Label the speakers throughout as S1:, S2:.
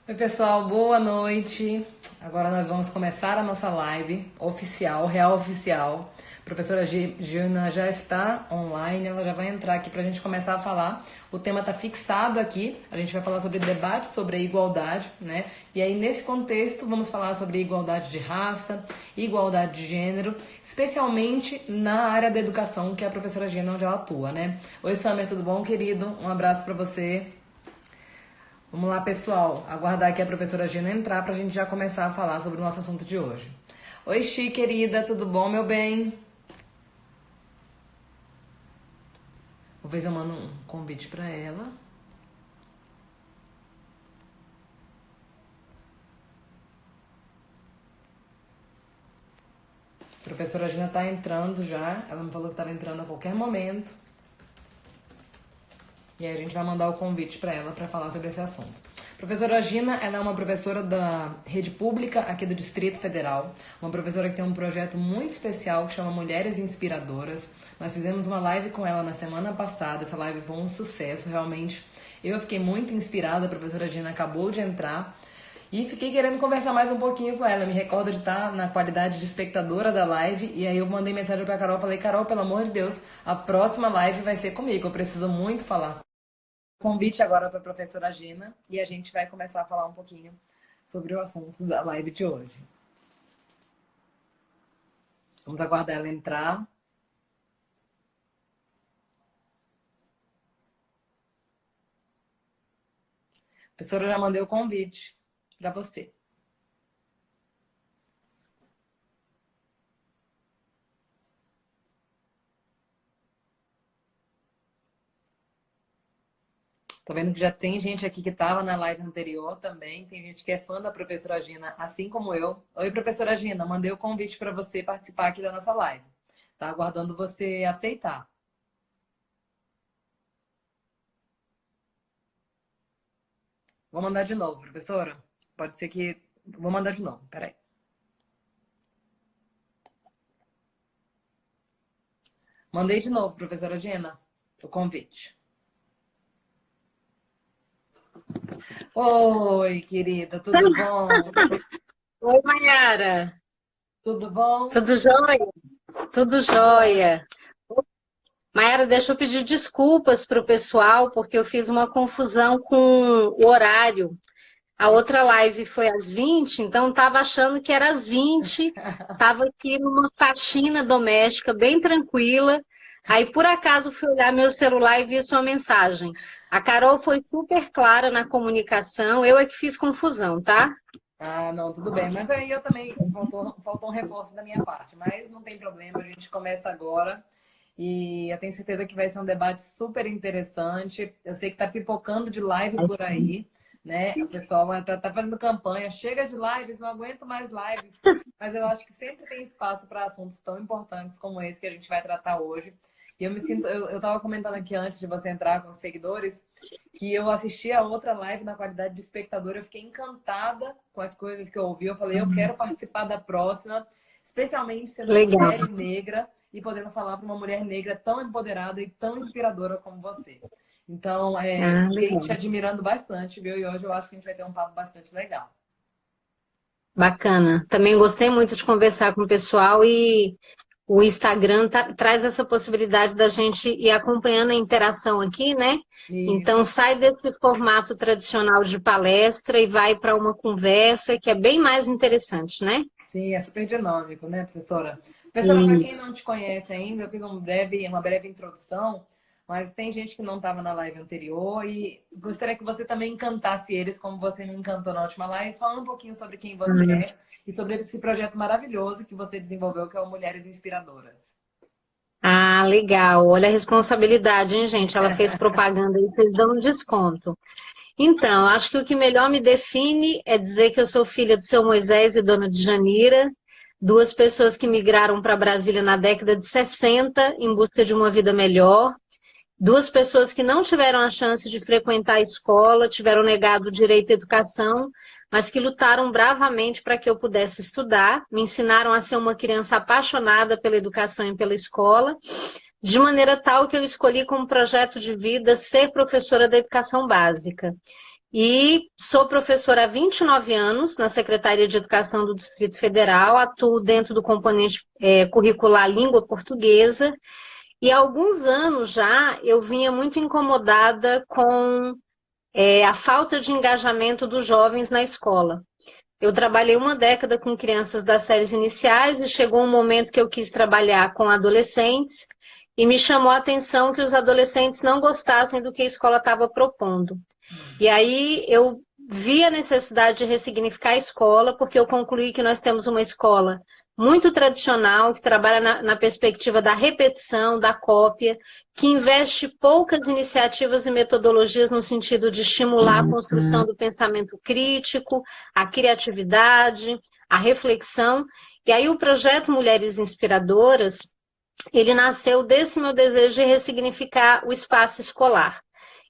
S1: Oi, pessoal, boa noite. Agora nós vamos começar a nossa live oficial, real oficial. A professora Gina já está online, ela já vai entrar aqui para a gente começar a falar. O tema está fixado aqui, a gente vai falar sobre debate sobre a igualdade, né? E aí, nesse contexto, vamos falar sobre igualdade de raça, igualdade de gênero, especialmente na área da educação, que é a professora Gina onde ela atua, né? Oi, Samer, tudo bom, querido? Um abraço para você. Vamos lá, pessoal. Aguardar aqui a professora Gina entrar para a gente já começar a falar sobre o nosso assunto de hoje. Oi, Xi, querida, tudo bom, meu bem? Vou ver se eu mando um convite para ela. A professora Gina está entrando já. Ela me falou que estava entrando a qualquer momento. E aí a gente vai mandar o convite para ela para falar sobre esse assunto. Professora Gina, ela é uma professora da rede pública aqui do Distrito Federal, uma professora que tem um projeto muito especial que chama Mulheres Inspiradoras. Nós fizemos uma live com ela na semana passada, essa live foi um sucesso, realmente. Eu fiquei muito inspirada, a professora Gina acabou de entrar e fiquei querendo conversar mais um pouquinho com ela. Eu me recordo de estar na qualidade de espectadora da live e aí eu mandei mensagem para Carol, falei: Carol, pelo amor de Deus, a próxima live vai ser comigo, eu preciso muito falar. Convite agora para a professora Gina e a gente vai começar a falar um pouquinho sobre o assunto da live de hoje. Vamos aguardar ela entrar. A professora já mandei o convite para você. Tô vendo que já tem gente aqui que estava na live anterior também. Tem gente que é fã da professora Gina, assim como eu. Oi, professora Gina, mandei o convite para você participar aqui da nossa live. Tá aguardando você aceitar. Vou mandar de novo, professora. Pode ser que. Vou mandar de novo, peraí. Mandei de novo, professora Gina, o convite. Oi, querida, tudo bom?
S2: Oi, Mayara.
S1: Tudo bom?
S2: Tudo jóia? Tudo
S1: Joia.
S2: jóia. Mayara, deixa eu pedir desculpas para o pessoal, porque eu fiz uma confusão com o horário. A outra live foi às 20, então estava achando que era às 20. Estava aqui numa faxina doméstica, bem tranquila. Aí, por acaso, fui olhar meu celular e vi sua mensagem. A Carol foi super clara na comunicação, eu é que fiz confusão, tá?
S1: Ah, não, tudo bem. Mas aí eu também faltou um reforço da minha parte, mas não tem problema, a gente começa agora. E eu tenho certeza que vai ser um debate super interessante. Eu sei que tá pipocando de live por aí, né? O pessoal tá fazendo campanha, chega de lives, não aguento mais lives. Mas eu acho que sempre tem espaço para assuntos tão importantes como esse que a gente vai tratar hoje. E eu me sinto, eu tava comentando aqui antes de você entrar com os seguidores, que eu assisti a outra live na qualidade de espectadora, eu fiquei encantada com as coisas que eu ouvi. Eu falei, eu quero participar da próxima, especialmente sendo
S2: Legal.
S1: mulher e negra e podendo falar para uma mulher negra tão empoderada e tão inspiradora como você. Então,
S2: Ah,
S1: fiquei te
S2: legal.
S1: admirando bastante, viu? E hoje eu acho que a gente vai ter um papo bastante legal.
S2: Bacana. Também gostei muito de conversar com o pessoal e o Instagram traz essa possibilidade da gente ir acompanhando a interação aqui, né? Então
S1: Isso.
S2: sai desse formato tradicional de palestra e vai para uma conversa que é bem mais interessante, né?
S1: Sim, é super dinâmico, né, professora? Professora, para quem
S2: Isso.
S1: não te conhece ainda, eu fiz uma breve introdução, mas tem gente que não estava na live anterior e gostaria que você também encantasse eles, como você me encantou na última live, falando um pouquinho sobre quem você é e sobre esse projeto maravilhoso que você desenvolveu, que é o Mulheres Inspiradoras.
S2: Ah, legal. Olha a responsabilidade, hein, gente? Ela fez propaganda e vocês dão um desconto. Então, acho que o que melhor me define é dizer que eu sou filha do seu Moisés e dona de Janira, duas pessoas que migraram para Brasília na década de 60 em busca de uma vida melhor, duas pessoas que não tiveram a chance de frequentar a escola, tiveram negado o direito à educação, mas que lutaram bravamente para que eu pudesse estudar, me ensinaram a ser uma criança apaixonada pela educação e pela escola, de maneira tal que eu escolhi como projeto de vida ser professora da educação básica. e sou professora há 29 anos na Secretaria de Educação do Distrito Federal, atuo dentro do componente curricular Língua Portuguesa, e há alguns anos já eu vinha muito incomodada com a falta de engajamento dos jovens na escola. Eu trabalhei uma década com crianças das séries iniciais e chegou um momento que eu quis trabalhar com adolescentes e me chamou a atenção que os adolescentes não gostassem do que a escola estava propondo. E aí eu vi a necessidade de ressignificar a escola, porque eu concluí que nós temos uma escola muito tradicional, que trabalha na perspectiva da repetição, da cópia, que investe poucas iniciativas e metodologias no sentido de estimular a construção do pensamento crítico, a criatividade, a reflexão. E aí o projeto Mulheres Inspiradoras, ele nasceu desse meu desejo de ressignificar o espaço escolar.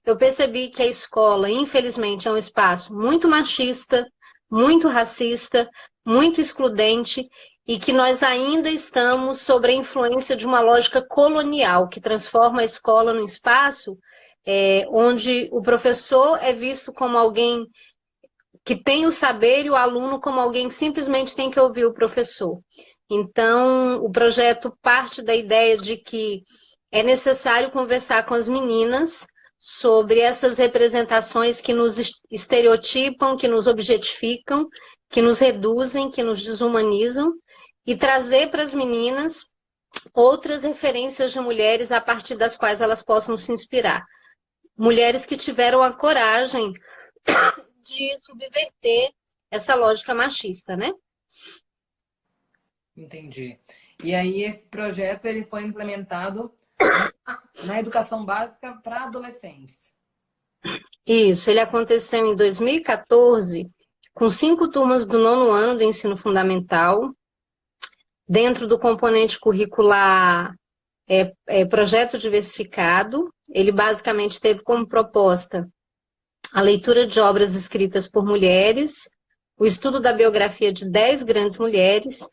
S2: Eu percebi que a escola, infelizmente, é um espaço muito machista, muito racista, muito excludente, e que nós ainda estamos sob a influência de uma lógica colonial, que transforma a escola num espaço onde o professor é visto como alguém que tem o saber e o aluno como alguém que simplesmente tem que ouvir o professor. Então, o projeto parte da ideia de que é necessário conversar com as meninas sobre essas representações que nos estereotipam, que nos objetificam, que nos reduzem, que nos desumanizam, e trazer para as meninas outras referências de mulheres a partir das quais elas possam se inspirar. Mulheres que tiveram a coragem de subverter essa lógica machista, né?
S1: Entendi. E aí esse projeto ele foi implementado na educação básica para adolescentes.
S2: Isso, ele aconteceu em 2014, com 5 turmas do 9º ano do ensino fundamental, dentro do componente curricular projeto diversificado. Ele basicamente teve como proposta a leitura de obras escritas por mulheres, o estudo da biografia de 10 grandes mulheres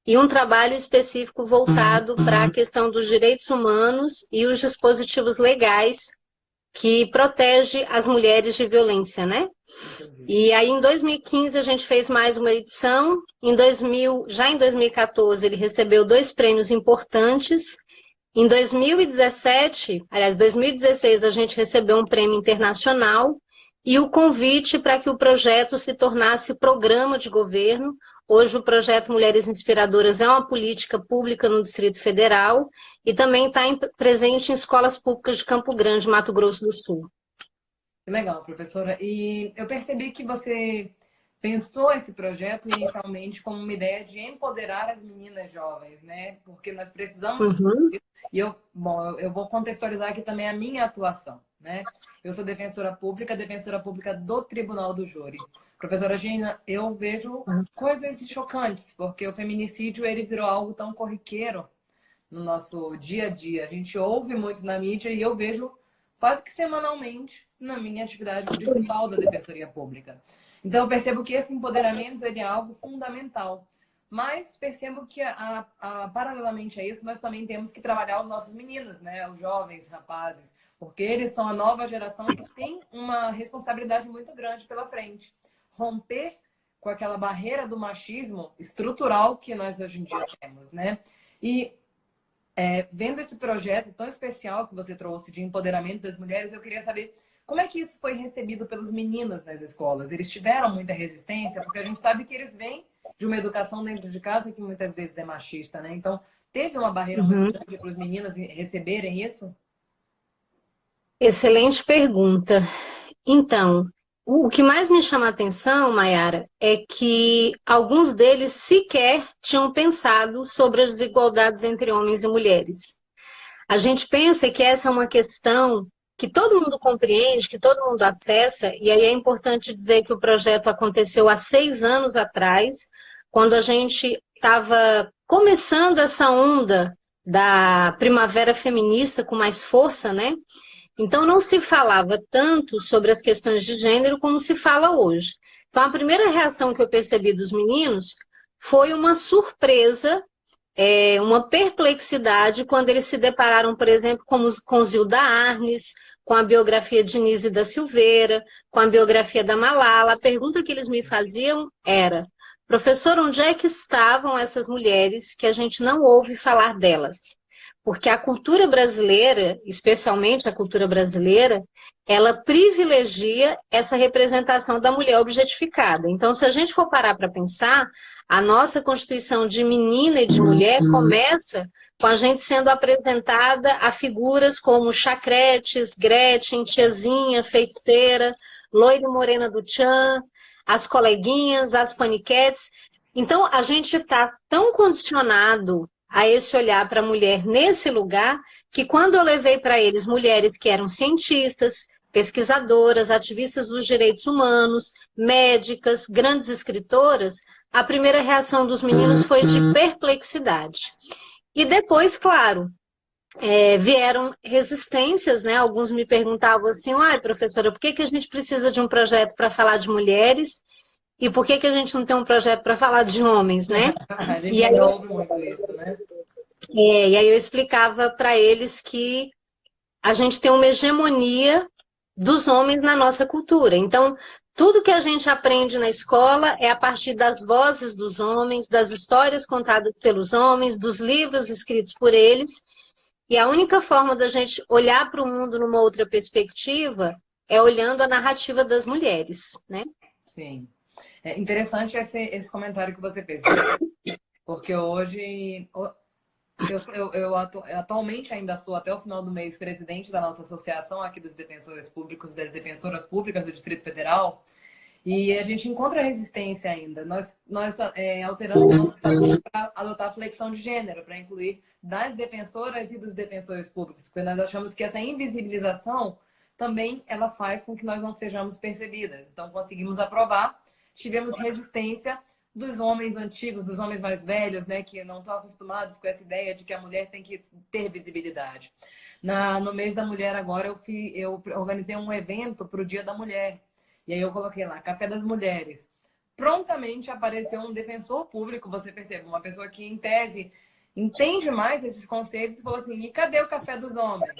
S2: e um trabalho específico voltado para a questão dos direitos humanos e os dispositivos legais que protege as mulheres de violência, né? E aí, em 2015, a gente fez mais uma edição. Já em 2014, ele recebeu 2 prêmios importantes. Em 2017, aliás, 2016, a gente recebeu um prêmio internacional e o convite para que o projeto se tornasse programa de governo. Hoje, o projeto Mulheres Inspiradoras é uma política pública no Distrito Federal e também está presente em escolas públicas de Campo Grande, Mato Grosso do Sul.
S1: Legal, professora. E eu percebi que você pensou esse projeto inicialmente como uma ideia de empoderar as meninas jovens, né? Porque nós precisamos disso. E eu vou contextualizar aqui também a minha atuação, né? Eu sou defensora pública do Tribunal do Júri. Professora Gina, eu vejo coisas chocantes, porque o feminicídio ele virou algo tão corriqueiro no nosso dia a dia. A gente ouve muito na mídia e eu vejo quase que semanalmente na minha atividade principal da Defensoria Pública. Então, eu percebo que esse empoderamento ele é algo fundamental. Mas percebo que, paralelamente a isso, nós também temos que trabalhar os nossos meninos, né? Os jovens, rapazes, porque eles são a nova geração que tem uma responsabilidade muito grande pela frente. Romper com aquela barreira do machismo estrutural que nós hoje em dia temos, né? E vendo esse projeto tão especial que você trouxe de empoderamento das mulheres, eu queria saber como é que isso foi recebido pelos meninos nas escolas. Eles tiveram muita resistência? Porque a gente sabe que eles vêm de uma educação dentro de casa que muitas vezes é machista, né? Então, teve uma barreira muito grande para os meninos receberem isso?
S2: Excelente pergunta. Então, o que mais me chama a atenção, Mayara, é que alguns deles sequer tinham pensado sobre as desigualdades entre homens e mulheres. A gente pensa que essa é uma questão que todo mundo compreende, que todo mundo acessa, e aí é importante dizer que o projeto aconteceu há 6 anos atrás, quando a gente estava começando essa onda da primavera feminista com mais força, né? Então, não se falava tanto sobre as questões de gênero como se fala hoje. Então, a primeira reação que eu percebi dos meninos foi uma surpresa, uma perplexidade quando eles se depararam, por exemplo, com Zilda Arnes, com a biografia de Nise da Silveira, com a biografia da Malala. A pergunta que eles me faziam era: professor, onde é que estavam essas mulheres que a gente não ouve falar delas? Porque a cultura brasileira, especialmente a cultura brasileira, ela privilegia essa representação da mulher objetificada. Então, se a gente for parar para pensar, a nossa constituição de menina e de mulher começa com a gente sendo apresentada a figuras como Chacretes, Gretchen, Tiazinha, Feiticeira, Loira e Morena do Tchan, as coleguinhas, as paniquetes. Então, a gente está tão condicionado a esse olhar para a mulher nesse lugar, que quando eu levei para eles mulheres que eram cientistas, pesquisadoras, ativistas dos direitos humanos, médicas, grandes escritoras, a primeira reação dos meninos foi de perplexidade. E depois, claro, vieram resistências, né? Alguns me perguntavam assim: ai, professora, por que a gente precisa de um projeto para falar de mulheres? E por que a gente não tem um projeto para falar de homens, né?
S1: A gente ainda ouve muito isso, né?
S2: E aí eu explicava para eles que a gente tem uma hegemonia dos homens na nossa cultura. Então, tudo que a gente aprende na escola é a partir das vozes dos homens, das histórias contadas pelos homens, dos livros escritos por eles. E a única forma da gente olhar para o mundo numa outra perspectiva é olhando a narrativa das mulheres, né?
S1: Sim. É interessante esse comentário que você fez, porque hoje eu atualmente ainda sou, até o final do mês, presidente da nossa associação aqui dos defensores públicos, das defensoras públicas do Distrito Federal, e a gente encontra resistência ainda. Nós alteramos o nosso estatuto para adotar a flexão de gênero, para incluir das defensoras e dos defensores públicos, porque nós achamos que essa invisibilização também ela faz com que nós não sejamos percebidas. Então, conseguimos aprovar. Tivemos resistência dos homens antigos, dos homens mais velhos, né, que não estão acostumados com essa ideia de que a mulher tem que ter visibilidade. No mês da mulher agora, eu organizei um evento para o Dia da Mulher. E aí eu coloquei lá, Café das Mulheres. Prontamente apareceu um defensor público, você percebe, uma pessoa que, em tese, entende mais esses conceitos e falou assim: e cadê o café dos homens?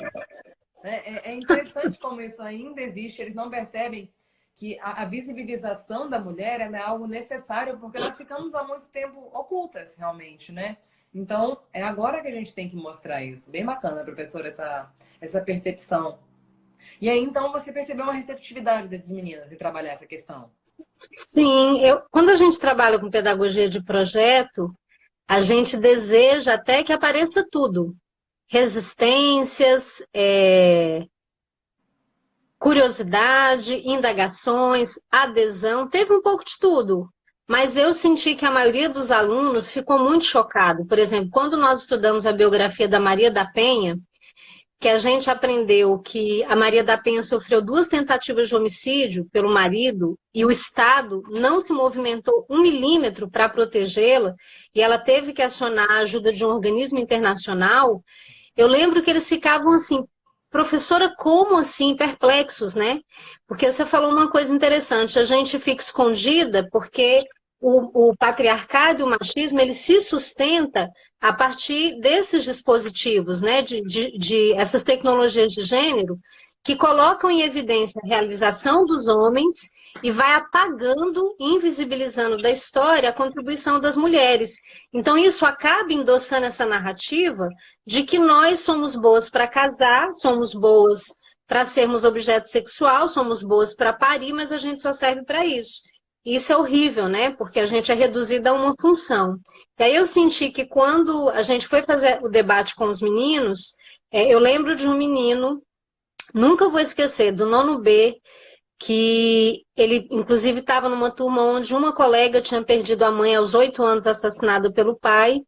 S1: É interessante como isso ainda existe, eles não percebem que a visibilização da mulher é algo necessário, porque nós ficamos há muito tempo ocultas, realmente, né? Então, é agora que a gente tem que mostrar isso. Bem bacana, professora, essa percepção. E aí, então, você percebeu uma receptividade dessas meninas em trabalhar essa questão?
S2: Sim, quando a gente trabalha com pedagogia de projeto, a gente deseja até que apareça tudo. Resistências, curiosidade, indagações, adesão, teve um pouco de tudo. Mas eu senti que a maioria dos alunos ficou muito chocado. Por exemplo, quando nós estudamos a biografia da Maria da Penha, que a gente aprendeu que a Maria da Penha sofreu 2 tentativas de homicídio pelo marido e o Estado não se movimentou 1 milímetro para protegê-la e ela teve que acionar a ajuda de um organismo internacional. Eu lembro que eles ficavam assim: professora, como assim? Perplexos, né? Porque você falou uma coisa interessante, a gente fica escondida porque o patriarcado e o machismo, ele se sustenta a partir desses dispositivos, né? De essas tecnologias de gênero que colocam em evidência a realização dos homens e vai apagando, invisibilizando da história a contribuição das mulheres. Então, isso acaba endossando essa narrativa de que nós somos boas para casar, somos boas para sermos objeto sexual, somos boas para parir, mas a gente só serve para isso. Isso é horrível, né? Porque a gente é reduzida a uma função. E aí eu senti que quando a gente foi fazer o debate com os meninos, eu lembro de um menino, nunca vou esquecer, do nono B, que ele, inclusive, estava numa turma onde uma colega tinha perdido a mãe aos 8 anos, assassinada pelo pai,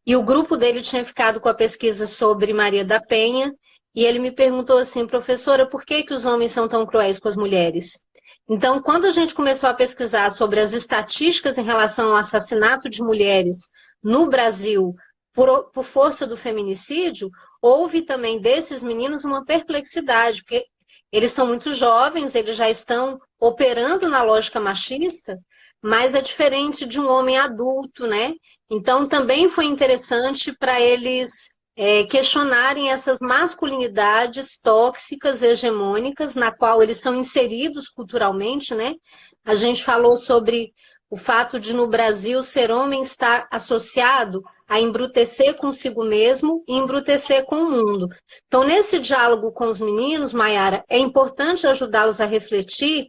S2: e o grupo dele tinha ficado com a pesquisa sobre Maria da Penha, e ele me perguntou assim: professora, por que os homens são tão cruéis com as mulheres? Então, quando a gente começou a pesquisar sobre as estatísticas em relação ao assassinato de mulheres no Brasil por força do feminicídio, houve também desses meninos uma perplexidade, porque eles são muito jovens, eles já estão operando na lógica machista, mas é diferente de um homem adulto, né? Então, também foi interessante para eles questionarem essas masculinidades tóxicas, hegemônicas, na qual eles são inseridos culturalmente, né? A gente falou sobre o fato de, no Brasil, ser homem estar associado a embrutecer consigo mesmo e embrutecer com o mundo. Então, nesse diálogo com os meninos, Mayara, é importante ajudá-los a refletir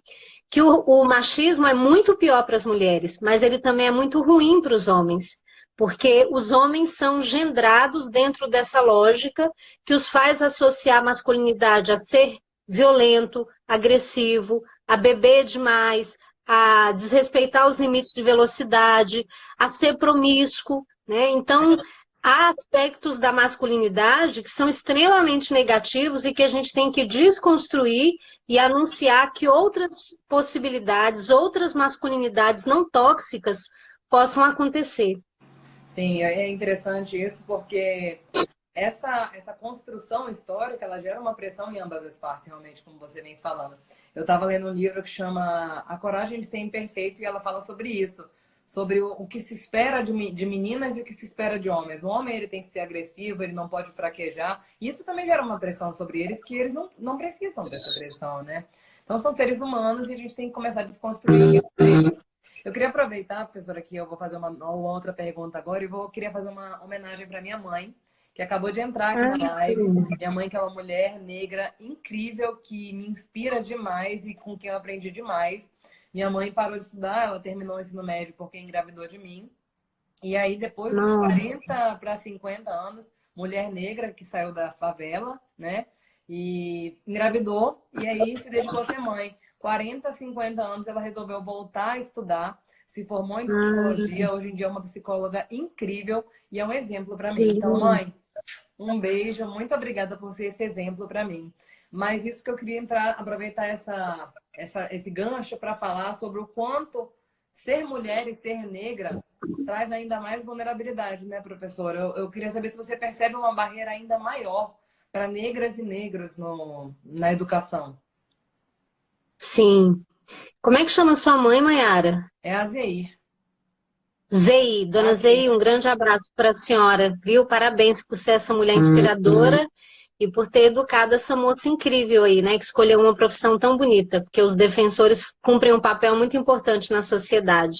S2: que o machismo é muito pior para as mulheres, mas ele também é muito ruim para os homens, porque os homens são gendrados dentro dessa lógica que os faz associar a masculinidade a ser violento, agressivo, a beber demais, a desrespeitar os limites de velocidade, a ser promíscuo, né? Então, há aspectos da masculinidade que são extremamente negativos e que a gente tem que desconstruir e anunciar que outras possibilidades, outras masculinidades não tóxicas possam acontecer.
S1: Sim, é interessante isso porque essa construção histórica, ela gera uma pressão em ambas as partes, realmente, como você vem falando. Eu estava lendo um livro que chama A Coragem de Ser Imperfeito e ela fala sobre isso, sobre o que se espera de meninas e o que se espera de homens. O homem, ele tem que ser agressivo, ele não pode fraquejar. Isso também gera uma pressão sobre eles, que eles não precisam dessa pressão, né? Então, são seres humanos e a gente tem que começar a desconstruir isso. Eu queria aproveitar, professora, que eu vou fazer uma outra pergunta agora e queria fazer uma homenagem para minha mãe, que acabou de entrar aqui na live. Minha mãe, que é uma mulher negra incrível, que me inspira demais e com quem eu aprendi demais. Minha mãe parou de estudar, ela terminou o ensino médio porque engravidou de mim. E aí, depois dos 40 para 50 anos, mulher negra que saiu da favela, né? E engravidou, e aí se dedicou a ser mãe. 40, 50 anos, ela resolveu voltar a estudar, se formou em psicologia, hoje em dia é uma psicóloga incrível e é um exemplo para mim. Então, mãe, um beijo, muito obrigada por ser esse exemplo para mim. Mas isso que eu queria aproveitar esse gancho para falar sobre o quanto ser mulher e ser negra traz ainda mais vulnerabilidade, né, professora? Eu queria saber se você percebe uma barreira ainda maior para negras e negros na educação.
S2: Sim. Como é que chama sua mãe, Mayara?
S1: É a Zeir.
S2: Zei, dona Zei, um grande abraço para a senhora, viu? Parabéns por ser essa mulher inspiradora e por ter educado essa moça incrível aí, né? Que escolheu uma profissão tão bonita, porque os defensores cumprem um papel muito importante na sociedade.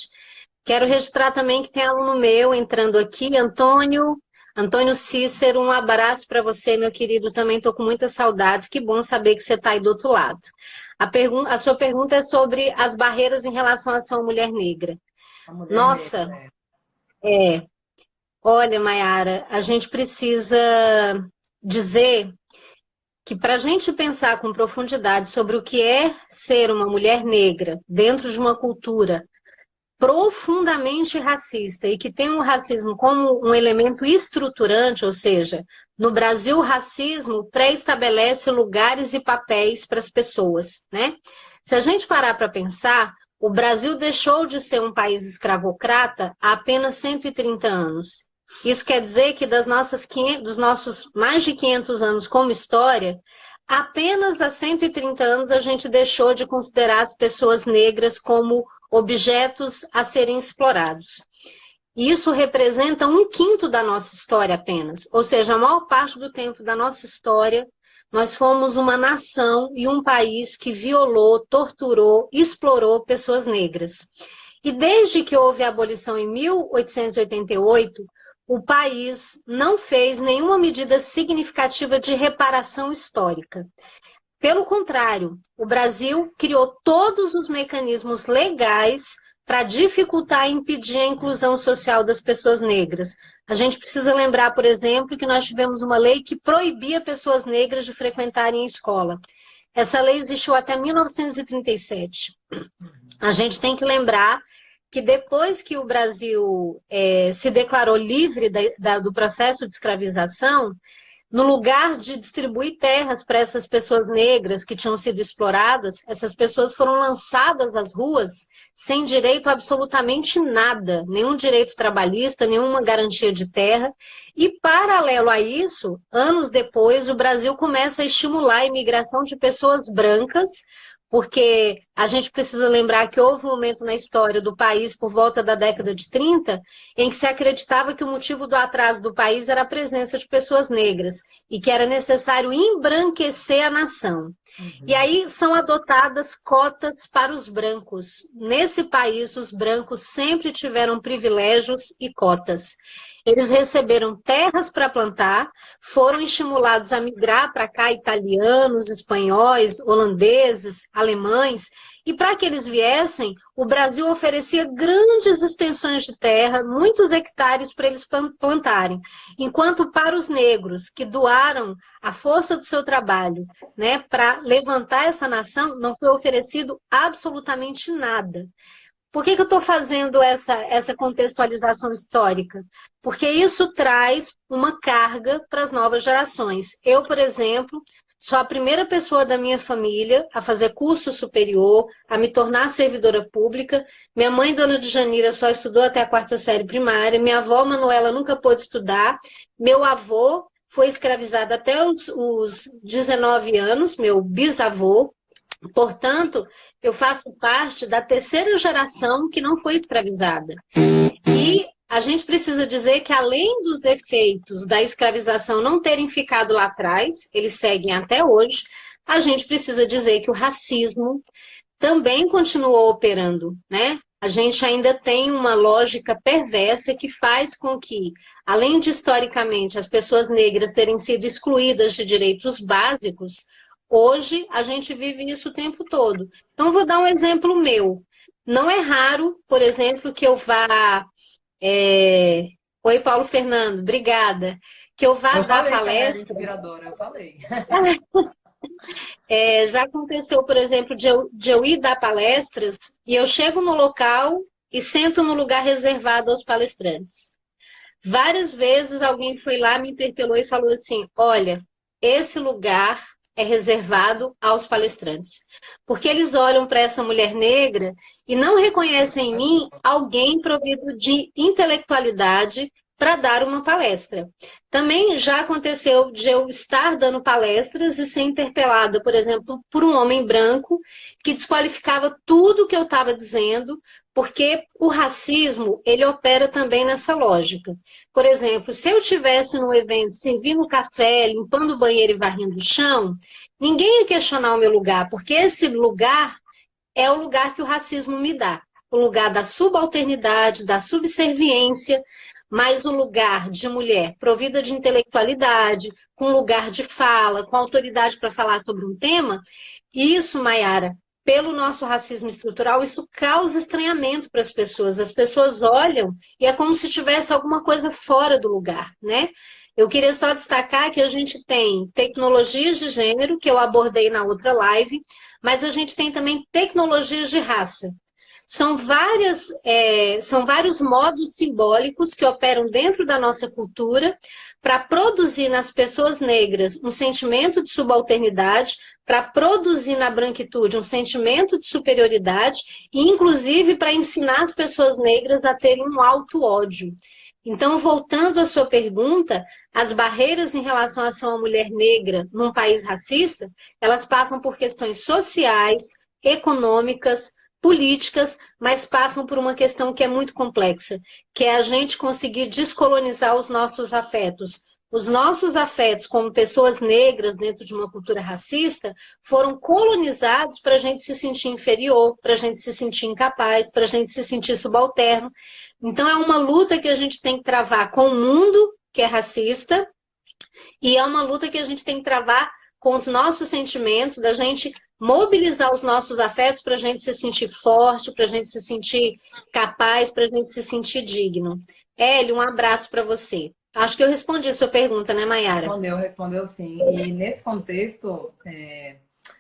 S2: Quero registrar também que tem aluno meu entrando aqui, Antônio Cícero, um abraço para você, meu querido. Também estou com muitas saudades. Que bom saber que você está aí do outro lado. A sua pergunta é sobre as barreiras em relação a ser uma mulher negra. Nossa, olha, Mayara, a gente precisa dizer que para a gente pensar com profundidade sobre o que é ser uma mulher negra dentro de uma cultura profundamente racista e que tem o racismo como um elemento estruturante, ou seja, no Brasil o racismo pré-estabelece lugares e papéis para as pessoas, né? Se a gente parar para pensar, o Brasil deixou de ser um país escravocrata há apenas 130 anos. Isso quer dizer que dos nossos mais de 500 anos como história, apenas há 130 anos a gente deixou de considerar as pessoas negras como objetos a serem explorados. Isso representa 1/5 da nossa história apenas, ou seja, a maior parte do tempo da nossa história, nós fomos uma nação e um país que violou, torturou, explorou pessoas negras. E desde que houve a abolição em 1888, o país não fez nenhuma medida significativa de reparação histórica. Pelo contrário, o Brasil criou todos os mecanismos legais para dificultar e impedir a inclusão social das pessoas negras. A gente precisa lembrar, por exemplo, que nós tivemos uma lei que proibia pessoas negras de frequentarem a escola. Essa lei existiu até 1937. A gente tem que lembrar que depois que o Brasil se declarou livre do processo de escravização, no lugar de distribuir terras para essas pessoas negras que tinham sido exploradas, essas pessoas foram lançadas às ruas sem direito a absolutamente nada, nenhum direito trabalhista, nenhuma garantia de terra. E, paralelo a isso, anos depois, o Brasil começa a estimular a imigração de pessoas brancas porque a gente precisa lembrar que houve um momento na história do país, por volta da década de 30, em que se acreditava que o motivo do atraso do país era a presença de pessoas negras e que era necessário embranquecer a nação. E
S1: Uhum.
S2: aí são adotadas cotas para os brancos. Nesse país, os brancos sempre tiveram privilégios e cotas. Eles receberam terras para plantar, foram estimulados a migrar para cá italianos, espanhóis, holandeses, alemães, e para que eles viessem, o Brasil oferecia grandes extensões de terra, muitos hectares para eles plantarem. Enquanto para os negros, que doaram a força do seu trabalho, né, para levantar essa nação, não foi oferecido absolutamente nada. Por que eu estou fazendo essa contextualização histórica? Porque isso traz uma carga para as novas gerações. Eu, por exemplo, sou a primeira pessoa da minha família a fazer curso superior, a me tornar servidora pública. Minha mãe, Dona de Janira, só estudou até a quarta série primária. Minha avó, Manuela, nunca pôde estudar. Meu avô foi escravizado até os 19 anos, meu bisavô. Portanto, eu faço parte da terceira geração que não foi escravizada. E a gente precisa dizer que, além dos efeitos da escravização não terem ficado lá atrás, eles seguem até hoje, a gente precisa dizer que o racismo também continuou operando, né? A gente ainda tem uma lógica perversa que faz com que, além de historicamente as pessoas negras terem sido excluídas de direitos básicos, hoje a gente vive isso o tempo todo. Então, vou dar um exemplo meu. Não é raro, por exemplo, que eu vá. Oi, Paulo Fernando, obrigada. Que eu vá
S1: Eu
S2: dar
S1: falei que ela era
S2: palestra.
S1: inspiradora, eu falei.
S2: Já aconteceu, por exemplo, de eu ir dar palestras e eu chego no local e sento no lugar reservado aos palestrantes. Várias vezes alguém foi lá, me interpelou e falou assim: olha, esse lugar é reservado aos palestrantes. Porque eles olham para essa mulher negra e não reconhecem em mim alguém provido de intelectualidade para dar uma palestra. Também já aconteceu de eu estar dando palestras e ser interpelada, por exemplo, por um homem branco que desqualificava tudo que eu estava dizendo, porque o racismo, ele opera também nessa lógica. Por exemplo, se eu estivesse num evento servindo café, limpando o banheiro e varrendo o chão, ninguém ia questionar o meu lugar, porque esse lugar é o lugar que o racismo me dá. O lugar da subalternidade, da subserviência, mas o lugar de mulher provida de intelectualidade, com lugar de fala, com autoridade para falar sobre um tema, isso, Mayara, pelo nosso racismo estrutural, isso causa estranhamento para as pessoas. As pessoas olham e é como se tivesse alguma coisa fora do lugar, né? Eu queria só destacar que a gente tem tecnologias de gênero, que eu abordei na outra live, mas a gente tem também tecnologias de raça. São vários modos simbólicos que operam dentro da nossa cultura para produzir nas pessoas negras um sentimento de subalternidade, para produzir na branquitude um sentimento de superioridade e, inclusive, para ensinar as pessoas negras a terem um auto-ódio. Então, voltando à sua pergunta, as barreiras em relação a ser uma mulher negra num país racista, elas passam por questões sociais, econômicas, políticas, mas passam por uma questão que é muito complexa, que é a gente conseguir descolonizar os nossos afetos. Os nossos afetos como pessoas negras dentro de uma cultura racista foram colonizados para a gente se sentir inferior, para a gente se sentir incapaz, para a gente se sentir subalterno. Então é uma luta que a gente tem que travar com o mundo que é racista e é uma luta que a gente tem que travar com os nossos sentimentos, da gente mobilizar os nossos afetos para a gente se sentir forte, para a gente se sentir capaz, para a gente se sentir digno. Hélio, um abraço para você. Acho que eu respondi a sua pergunta, né, Mayara?
S1: Respondeu sim. E nesse contexto,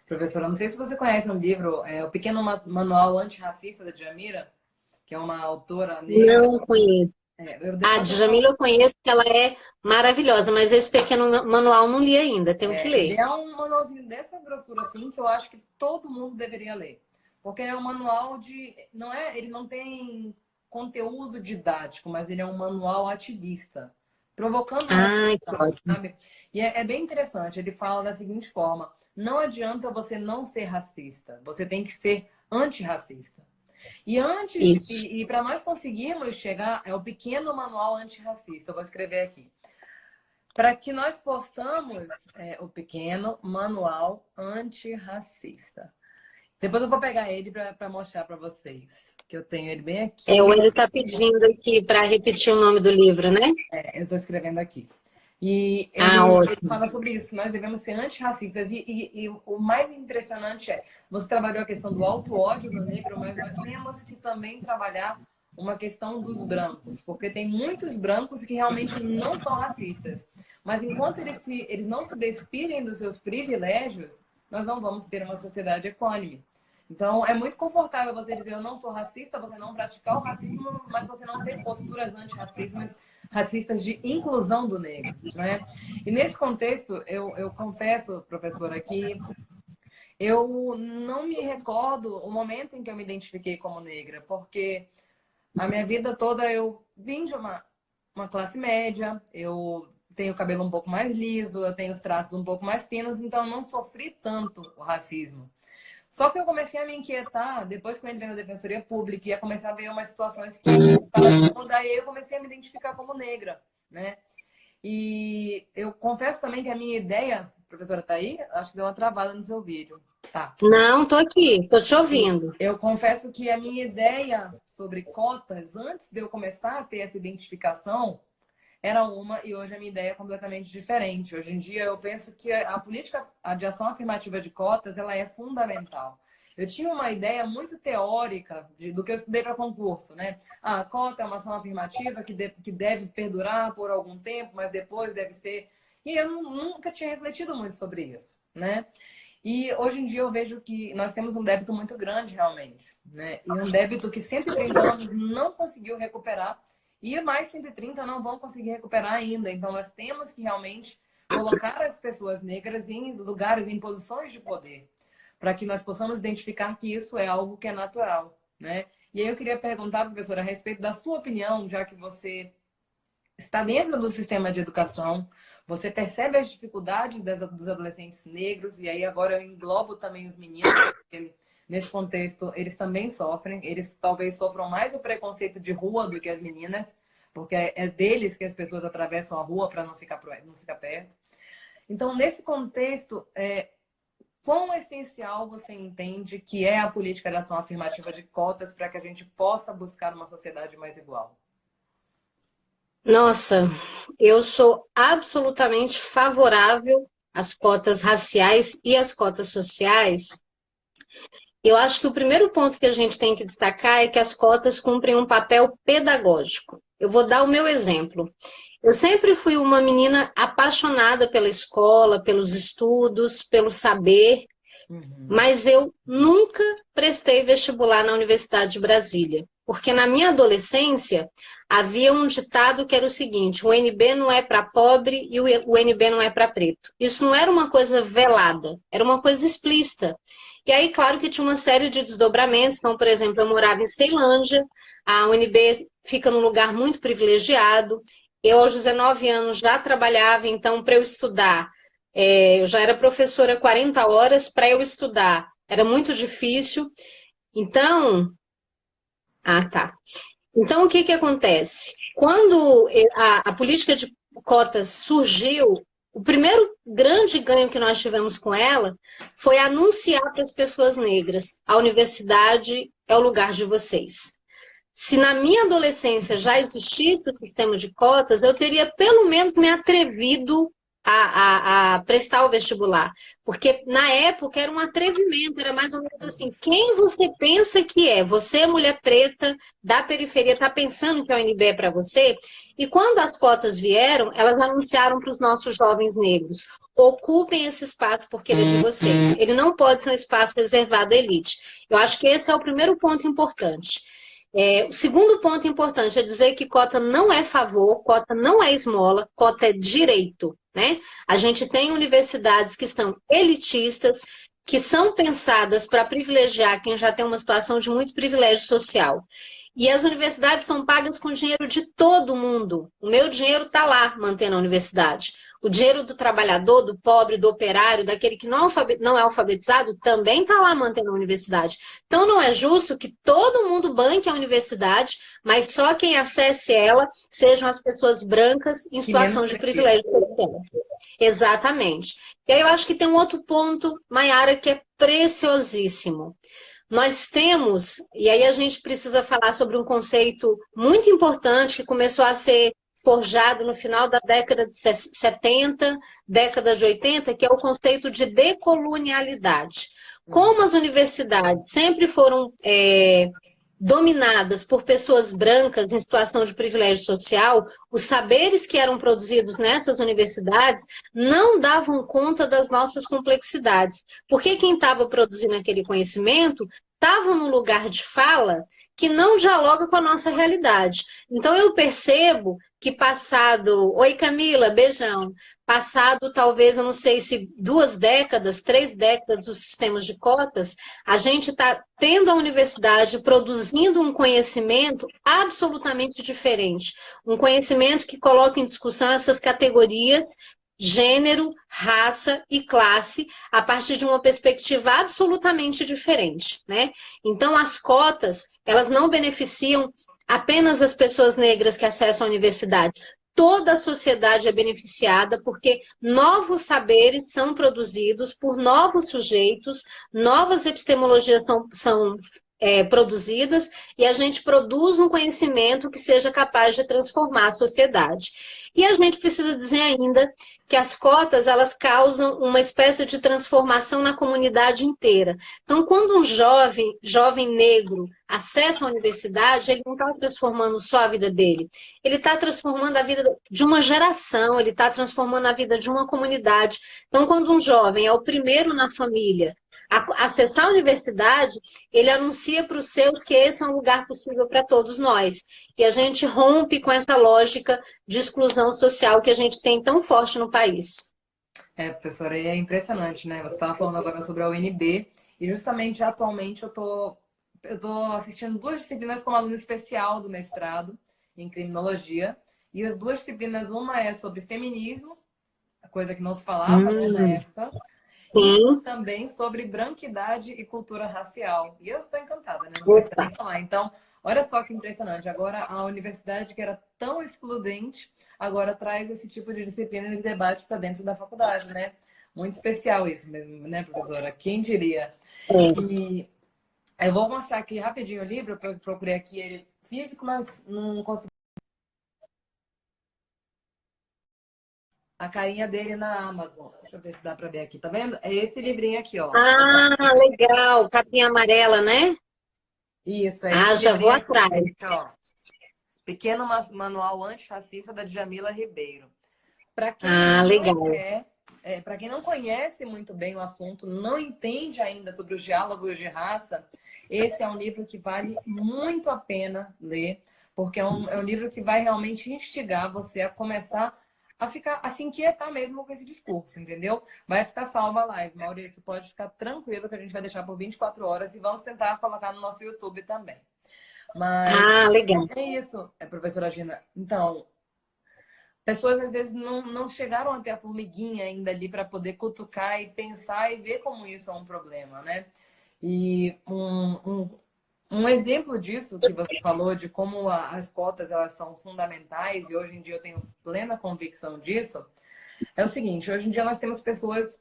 S1: professora, não sei se você conhece um livro, O Pequeno Manual Antirracista da Djamila, que é uma autora negra.
S2: Não conheço. A
S1: Depois eu
S2: Djamila eu conheço, que ela é maravilhosa, mas esse pequeno manual não li ainda, tenho que
S1: ele
S2: ler.
S1: é um manualzinho dessa grossura assim que eu acho que todo mundo deveria ler. Porque ele é um manual de. Não é, ele não tem conteúdo didático, mas ele é um manual ativista. provocando uma
S2: Ai, que
S1: reflexão,
S2: ótimo.
S1: sabe? E é bem interessante, ele fala da seguinte forma: não adianta você não ser racista, você tem que ser antirracista. E
S2: Isso.
S1: para nós conseguirmos chegar, é o pequeno manual antirracista, eu vou escrever aqui. Para que nós possamos, o pequeno manual antirracista. Depois eu vou pegar ele para mostrar para vocês, que eu tenho ele bem
S2: O
S1: aqui.
S2: ele está pedindo aqui para repetir o nome do livro, né?
S1: Eu estou escrevendo aqui. E
S2: Ah,
S1: ele
S2: ótimo.
S1: fala sobre isso, que nós devemos ser antirracistas. E o mais impressionante você trabalhou a questão do auto-ódio do negro, mas nós temos que também trabalhar uma questão dos brancos, porque tem muitos brancos que realmente não são racistas. Mas enquanto eles não se despirem dos seus privilégios, nós não vamos ter uma sociedade equânime. Então, é muito confortável você dizer eu não sou racista, você não praticar o racismo, mas você não ter posturas antirracistas, racistas de inclusão do negro, né? E nesse contexto, eu confesso, professora, que eu não me recordo o momento em que eu me identifiquei como negra, porque a minha vida toda eu vim de uma classe média, eu tenho o cabelo um pouco mais liso, eu tenho os traços um pouco mais finos, então eu não sofri tanto o racismo. Só que eu comecei a me inquietar depois que eu entrei na Defensoria Pública e ia começar a ver umas situações que daí eu comecei a me identificar como negra, né? E eu confesso também que a minha ideia, professora, tá aí? Acho que deu uma travada no seu vídeo. Tá.
S2: Não, tô aqui, tô te ouvindo.
S1: Eu confesso que a minha ideia sobre cotas, antes de eu começar a ter essa identificação, era uma e hoje a minha ideia é completamente diferente. Hoje em dia eu penso que a política de ação afirmativa de cotas ela é fundamental. Eu tinha uma ideia muito teórica do que eu estudei para concurso, né? A cota é uma ação afirmativa que deve perdurar por algum tempo, mas depois deve ser. E eu nunca tinha refletido muito sobre isso, né? E hoje em dia eu vejo que nós temos um débito muito grande, realmente, né? E um débito que 130 anos não conseguiu recuperar e mais 130 não vão conseguir recuperar ainda. Então nós temos que realmente colocar as pessoas negras em lugares, em posições de poder, para que nós possamos identificar que isso é algo que é natural, né? E aí eu queria perguntar, professora, a respeito da sua opinião, já que você está dentro do sistema de educação, você percebe as dificuldades dos adolescentes negros, e aí agora eu englobo também os meninos, porque nesse contexto eles também sofrem, eles talvez sofram mais o preconceito de rua do que as meninas, porque é deles que as pessoas atravessam a rua para não ficar perto. Então, nesse contexto, quão essencial você entende que é a política de ação afirmativa de cotas para que a gente possa buscar uma sociedade mais igual?
S2: Nossa, eu sou absolutamente favorável às cotas raciais e às cotas sociais. Eu acho que o primeiro ponto que a gente tem que destacar é que as cotas cumprem um papel pedagógico. Eu vou dar o meu exemplo. Eu sempre fui uma menina apaixonada pela escola, pelos estudos, pelo saber, mas eu nunca prestei vestibular na Universidade de Brasília, porque na minha adolescência havia um ditado que era o seguinte: o UNB não é para pobre e o UNB não é para preto. Isso não era uma coisa velada, era uma coisa explícita. E aí, claro que tinha uma série de desdobramentos. Então, por exemplo, eu morava em Ceilândia, a UNB fica num lugar muito privilegiado. Eu, aos 19 anos, já trabalhava, então, para eu estudar, eu já era professora 40 horas, para eu estudar era muito difícil. Então, tá. Então, o que acontece? Quando a política de cotas surgiu, o primeiro grande ganho que nós tivemos com ela foi anunciar para as pessoas negras: a universidade é o lugar de vocês. Se na minha adolescência já existisse o sistema de cotas, eu teria pelo menos me atrevido a prestar o vestibular. Porque na época era um atrevimento, era mais ou menos assim: quem você pensa que é? Você, mulher preta, da periferia, está pensando que a UNB é para você? E quando as cotas vieram, elas anunciaram para os nossos jovens negros: ocupem esse espaço porque ele é de vocês. Ele não pode ser um espaço reservado à elite. Eu acho que esse é o primeiro ponto importante. O segundo ponto importante é dizer que cota não é favor, cota não é esmola, cota é direito, né? A gente tem universidades que são elitistas, que são pensadas para privilegiar quem já tem uma situação de muito privilégio social. E as universidades são pagas com dinheiro de todo mundo. O meu dinheiro está lá mantendo a universidade. O dinheiro do trabalhador, do pobre, do operário, daquele que não é alfabetizado, também está lá mantendo a universidade. Então não é justo que todo mundo banque a universidade, mas só quem acesse ela sejam as pessoas brancas em
S1: Que menos
S2: situação de
S1: precisa.
S2: privilégio social. Exatamente. E aí eu acho que tem um outro ponto, Mayara, que é preciosíssimo. Nós temos, e aí a gente precisa falar sobre um conceito muito importante que começou a ser forjado no final da década de 70, década de 80, que é o conceito de decolonialidade. Como as universidades sempre foram dominadas por pessoas brancas em situação de privilégio social, os saberes que eram produzidos nessas universidades não davam conta das nossas complexidades, porque quem estava produzindo aquele conhecimento estava num lugar de fala que não dialoga com a nossa realidade. Então eu percebo que passado... Oi, Camila, beijão. Passado, talvez, eu não sei se 2 décadas, 3 décadas dos sistemas de cotas, a gente está tendo a universidade produzindo um conhecimento absolutamente diferente. Um conhecimento que coloca em discussão essas categorias, gênero, raça e classe, a partir de uma perspectiva absolutamente diferente, né? Então, as cotas, elas não beneficiam apenas as pessoas negras que acessam a universidade. Toda a sociedade é beneficiada porque novos saberes são produzidos por novos sujeitos, novas epistemologias são produzidas e a gente produz um conhecimento que seja capaz de transformar a sociedade. E a gente precisa dizer ainda que as cotas, elas causam uma espécie de transformação na comunidade inteira. Então, quando um jovem negro acessa a universidade, ele não está transformando só a vida dele, ele está transformando a vida de uma geração, ele está transformando a vida de uma comunidade. Então, quando um jovem é o primeiro na família a acessar a universidade, ele anuncia para os seus que esse é um lugar possível para todos nós. E a gente rompe com essa lógica de exclusão social que a gente tem tão forte no país.
S1: Professora, é impressionante, né? Você estava falando agora sobre a UNB e justamente atualmente eu tô assistindo 2 disciplinas como aluna especial do mestrado em criminologia. E as 2 disciplinas, uma é sobre feminismo, coisa que não se falava, né, na época, e
S2: Sim.
S1: também sobre branquidade e cultura racial. E eu estou encantada, né? Não custa
S2: Opa.
S1: nem falar. Então, olha só que impressionante. Agora, a universidade, que era tão excludente, agora traz esse tipo de disciplina de debate para dentro da faculdade, né? Muito especial isso mesmo, né, professora? Quem diria? E eu vou mostrar aqui rapidinho o livro, porque eu procurei aqui ele físico, mas não consegui a carinha dele na Amazon. Deixa eu ver se dá para ver aqui, tá vendo? É esse livrinho aqui, ó.
S2: Ah, legal, capinha amarela, né?
S1: Isso, é
S2: Ah,
S1: esse
S2: já vou
S1: livrinho aqui,
S2: atrás.
S1: gente, ó. Pequeno Manual Antirracista da Djamila Ribeiro. Para quem
S2: Ah,
S1: não
S2: legal.
S1: quer, para quem não conhece muito bem o assunto, não entende ainda sobre os diálogos de raça, esse é um livro que vale muito a pena ler, porque é um livro que vai realmente instigar você a começar a se inquietar mesmo com esse discurso, entendeu? Vai ficar salva a live, Maurício, pode ficar tranquilo que a gente vai deixar por 24 horas e vamos tentar colocar no nosso YouTube também. Mas
S2: Ah, legal.
S1: é isso, professora Gina. Então, pessoas às vezes não chegaram até a formiguinha ainda ali para poder cutucar e pensar e ver como isso é um problema, né? E um exemplo disso que você falou, de como as cotas elas são fundamentais, e hoje em dia eu tenho plena convicção disso, é o seguinte: hoje em dia nós temos pessoas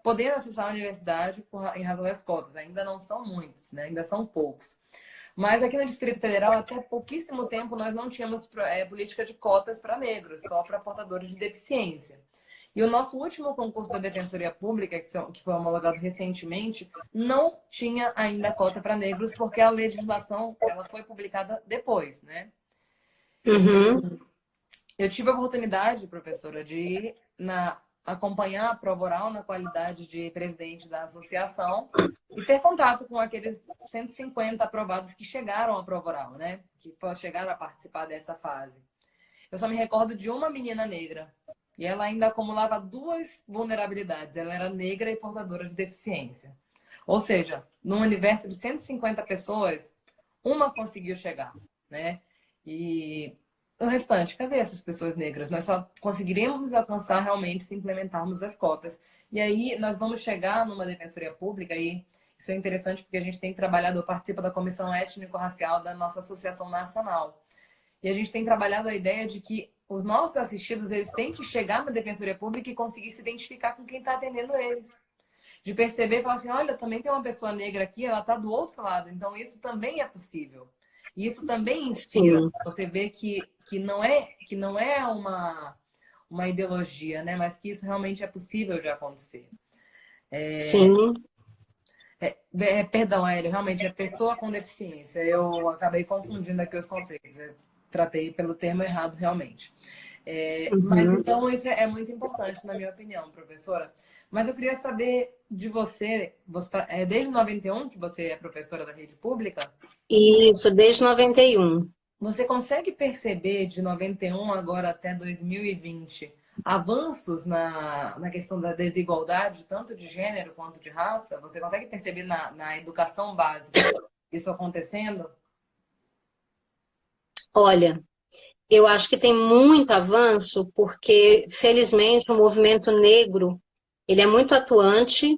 S1: podendo acessar a universidade em razão das cotas. Ainda não são muitos, né? Ainda são poucos. Mas aqui no Distrito Federal, até pouquíssimo tempo, nós não tínhamos política de cotas para negros, só para portadores de deficiência. E o nosso último concurso da Defensoria Pública, que foi homologado recentemente, não tinha ainda cota para negros, porque a legislação ela foi publicada depois, né? E
S2: Uhum.
S1: eu tive a oportunidade, professora, de ir acompanhar a prova oral na qualidade de presidente da associação e ter contato com aqueles 150 aprovados que chegaram à prova oral, né? Que chegaram a participar dessa fase. Eu só me recordo de uma menina negra E ela ainda acumulava duas vulnerabilidades. Ela era negra e portadora de deficiência. Ou seja, num universo de 150 pessoas, uma conseguiu chegar, né? E o restante, cadê essas pessoas negras? Nós só conseguiríamos alcançar realmente se implementarmos as cotas. E aí nós vamos chegar numa defensoria pública e isso é interessante porque a gente tem trabalhado, eu participo da comissão étnico-racial da nossa associação nacional. E a gente tem trabalhado a ideia de que os nossos assistidos, eles têm que chegar na defensoria pública e conseguir se identificar com quem está atendendo eles. De perceber e falar assim, olha, também tem uma pessoa negra aqui, ela está do outro lado. Então, isso também é possível. E isso também inspira.
S2: Sim,
S1: Você vê que não é uma ideologia, né? Mas que isso realmente é possível de acontecer.
S2: sim.
S1: Perdão, Aéreo, realmente é pessoa com deficiência. Eu acabei confundindo aqui os conceitos. Eu tratei pelo termo errado, realmente. Mas
S2: Uhum.
S1: então isso é muito importante, na minha opinião, professora. Mas eu queria saber de você, é desde 91 que você é professora da rede pública?
S2: Isso, desde 91.
S1: Você consegue perceber de 91 agora até 2020 avanços na questão da desigualdade, tanto de gênero quanto de raça? Você consegue perceber na educação básica isso acontecendo?
S2: Olha, eu acho que tem muito avanço, porque, felizmente, o movimento negro, ele é muito atuante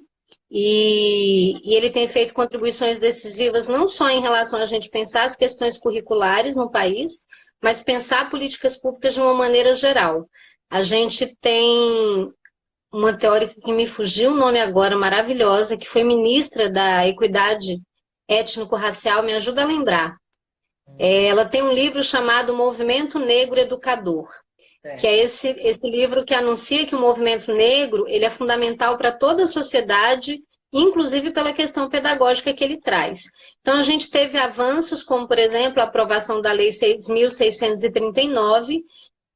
S2: e ele tem feito contribuições decisivas não só em relação a gente pensar as questões curriculares no país, mas pensar políticas públicas de uma maneira geral. A gente tem uma teórica que me fugiu o nome agora, maravilhosa, que foi ministra da Equidade Étnico-Racial, me ajuda a lembrar. Ela tem um livro chamado Movimento Negro Educador, que é
S1: Certo.
S2: esse livro que anuncia que o movimento negro ele é fundamental para toda a sociedade, inclusive pela questão pedagógica que ele traz. Então, a gente teve avanços, como, por exemplo, a aprovação da Lei 6.639,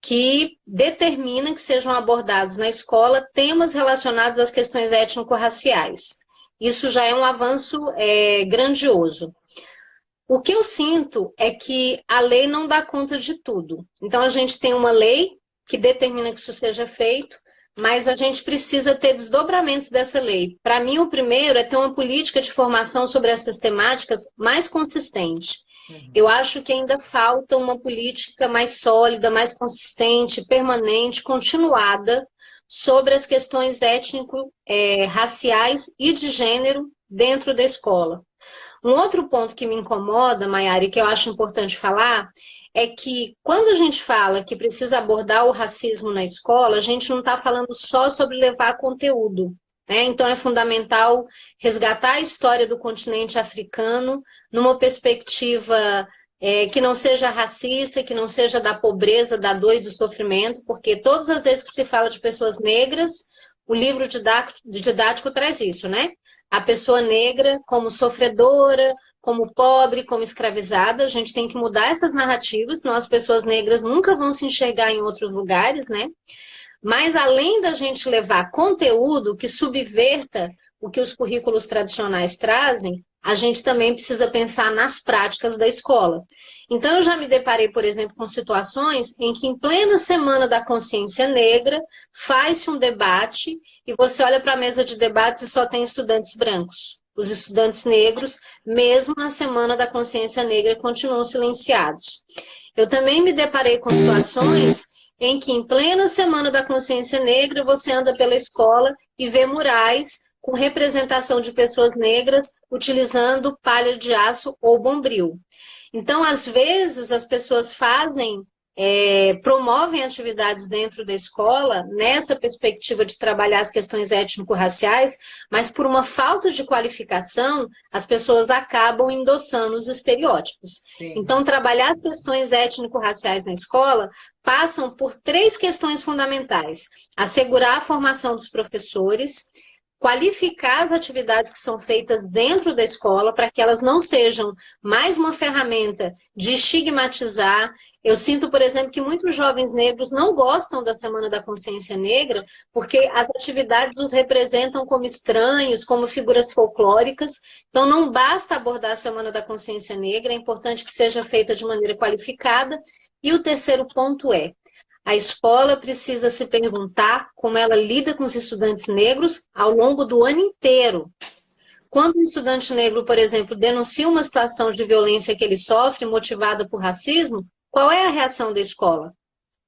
S2: que determina que sejam abordados na escola temas relacionados às questões étnico-raciais. Isso já é um avanço grandioso. O que eu sinto é que a lei não dá conta de tudo. Então, a gente tem uma lei que determina que isso seja feito, mas a gente precisa ter desdobramentos dessa lei. Para mim, o primeiro é ter uma política de formação sobre essas temáticas mais consistente. Eu
S1: Uhum.
S2: acho que ainda falta uma política mais sólida, mais consistente, permanente, continuada sobre as questões étnico-raciais e de gênero dentro da escola. Um outro ponto que me incomoda, Mayara, e que eu acho importante falar, é que quando a gente fala que precisa abordar o racismo na escola, a gente não está falando só sobre levar conteúdo, né? Então é fundamental resgatar a história do continente africano numa perspectiva que não seja racista, que não seja da pobreza, da dor e do sofrimento, porque todas as vezes que se fala de pessoas negras, o livro didático traz isso, né? A pessoa negra como sofredora, como pobre, como escravizada. A gente tem que mudar essas narrativas, senão as pessoas negras nunca vão se enxergar em outros lugares, né? Mas além da gente levar conteúdo que subverta o que os currículos tradicionais trazem, a gente também precisa pensar nas práticas da escola. Então, eu já me deparei, por exemplo, com situações em que, em plena Semana da Consciência Negra, faz-se um debate e você olha para a mesa de debates e só tem estudantes brancos. Os estudantes negros, mesmo na Semana da Consciência Negra, continuam silenciados. Eu também me deparei com situações em que, em plena Semana da Consciência Negra, você anda pela escola e vê murais com representação de pessoas negras utilizando palha de aço ou bombril. Então, às vezes, as pessoas promovem atividades dentro da escola nessa perspectiva de trabalhar as questões étnico-raciais, mas por uma falta de qualificação, as pessoas acabam endossando os estereótipos.
S1: Sim.
S2: Então, trabalhar as questões étnico-raciais na escola passam por três questões fundamentais: assegurar a formação dos professores, qualificar as atividades que são feitas dentro da escola para que elas não sejam mais uma ferramenta de estigmatizar. Eu sinto, por exemplo, que muitos jovens negros não gostam da Semana da Consciência Negra porque as atividades os representam como estranhos, como figuras folclóricas. Então, não basta abordar a Semana da Consciência Negra, é importante que seja feita de maneira qualificada. E o terceiro ponto é: a escola precisa se perguntar como ela lida com os estudantes negros ao longo do ano inteiro. Quando um estudante negro, por exemplo, denuncia uma situação de violência que ele sofre motivada por racismo, qual é a reação da escola?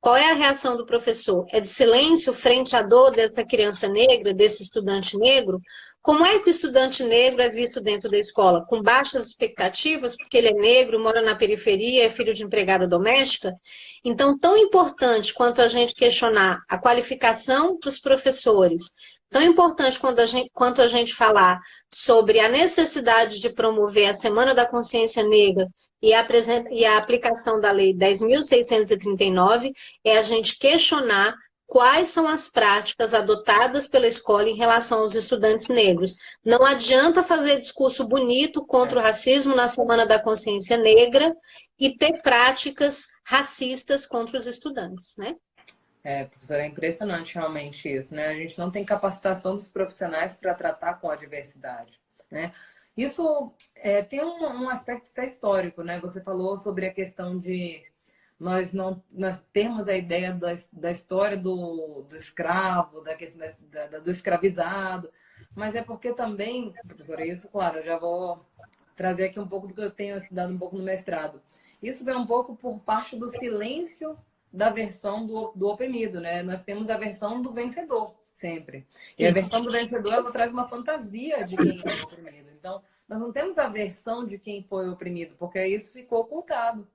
S2: Qual é a reação do professor? É de silêncio frente à dor dessa criança negra, desse estudante negro? Como é que o estudante negro é visto dentro da escola? Com baixas expectativas, porque ele é negro, mora na periferia, é filho de empregada doméstica? Então, tão importante quanto a gente questionar a qualificação dos professores, tão importante quanto a gente falar sobre a necessidade de promover a Semana da Consciência Negra e a aplicação da Lei 10.639, é a gente questionar quais são as práticas adotadas pela escola em relação aos estudantes negros. Não adianta fazer discurso bonito contra o racismo na Semana da Consciência Negra e ter práticas racistas contra os estudantes, né?
S1: Professora, é impressionante realmente isso, né? A gente não tem capacitação dos profissionais para tratar com a diversidade, né? Isso tem um aspecto até histórico, né? Você falou sobre a questão de nós termos a ideia da história do escravo, da questão do escravizado, mas é porque também, professora, isso, claro, eu já vou trazer aqui um pouco do que eu tenho estudado um pouco no mestrado. Isso vem um pouco por parte do silêncio da versão do oprimido, né? Nós temos a versão do vencedor, sempre. E a versão do vencedor, ela traz uma fantasia de quem foi oprimido. Então, nós não temos a versão de quem foi oprimido, porque isso ficou ocultado.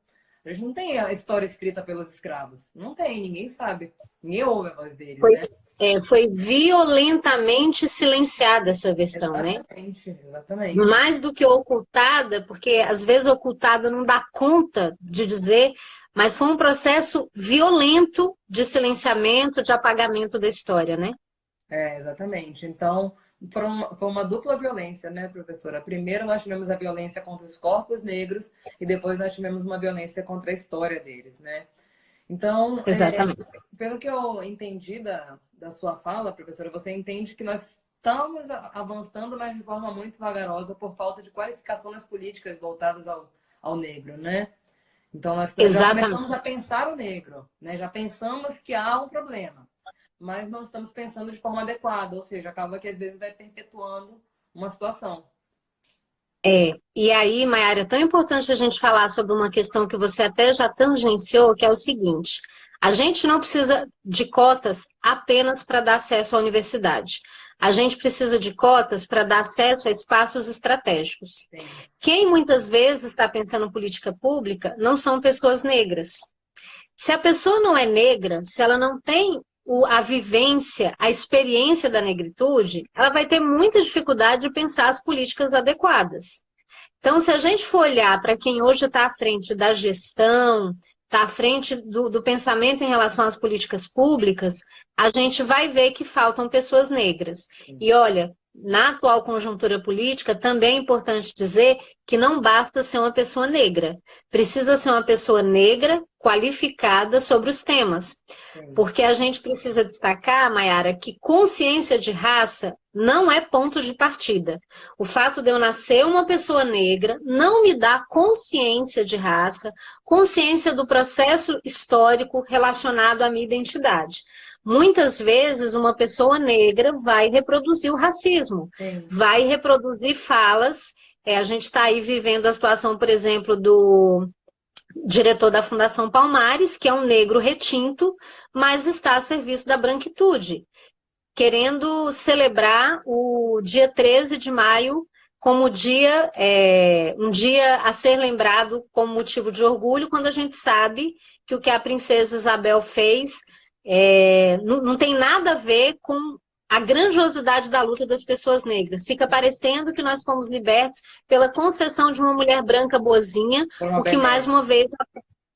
S1: A gente não tem a história escrita pelos escravos. Não tem, ninguém sabe. Ninguém ouve a voz deles, né?
S2: Foi violentamente silenciada essa versão,
S1: exatamente, né? Exatamente.
S2: Mais do que ocultada, porque às vezes ocultada não dá conta de dizer, mas foi um processo violento de silenciamento, de apagamento da história, né?
S1: Exatamente. Então, foi uma dupla violência, né, professora? Primeiro nós tivemos a violência contra os corpos negros e depois nós tivemos uma violência contra a história deles, né? Então, pelo que eu entendi da sua fala, professora, você entende que nós estamos avançando, mas de forma muito vagarosa por falta de qualificação nas políticas voltadas ao negro, né? Então, nós já começamos a pensar o negro, né? Já pensamos que há um problema, mas não estamos pensando de forma adequada, ou seja, acaba que às vezes vai perpetuando uma situação.
S2: E aí, Mayara, é tão importante a gente falar sobre uma questão que você até já tangenciou, que é o seguinte: a gente não precisa de cotas apenas para dar acesso à universidade. A gente precisa de cotas para dar acesso a espaços estratégicos. Sim. Quem muitas vezes está pensando em política pública não são pessoas negras. Se a pessoa não é negra, se ela não tem a vivência, a experiência da negritude, ela vai ter muita dificuldade de pensar as políticas adequadas. Então, se a gente for olhar para quem hoje está à frente da gestão, está à frente do pensamento em relação às políticas públicas, a gente vai ver que faltam pessoas negras. E olha, na atual conjuntura política, também é importante dizer que não basta ser uma pessoa negra. Precisa ser uma pessoa negra qualificada sobre os temas. Porque a gente precisa destacar, Mayara, que consciência de raça não é ponto de partida. O fato de eu nascer uma pessoa negra não me dá consciência de raça, consciência do processo histórico relacionado à minha identidade. Muitas vezes, uma pessoa negra vai reproduzir o racismo, vai reproduzir falas. A gente está aí vivendo a situação, por exemplo, do diretor da Fundação Palmares, que é um negro retinto, mas está a serviço da branquitude, querendo celebrar o dia 13 de maio como um dia a ser lembrado como motivo de orgulho, quando a gente sabe que o que a princesa Isabel fez não tem nada a ver com a grandiosidade da luta das pessoas negras. Fica parecendo que nós fomos libertos pela concessão de uma mulher branca boazinha, o que mais uma vez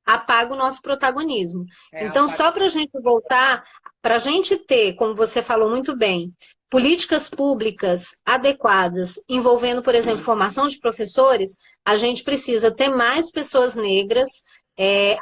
S2: apaga o nosso protagonismo. Então, só para a gente voltar, para a gente ter, como você falou muito bem, políticas públicas adequadas, envolvendo, por exemplo, formação de professores, a gente precisa ter mais pessoas negras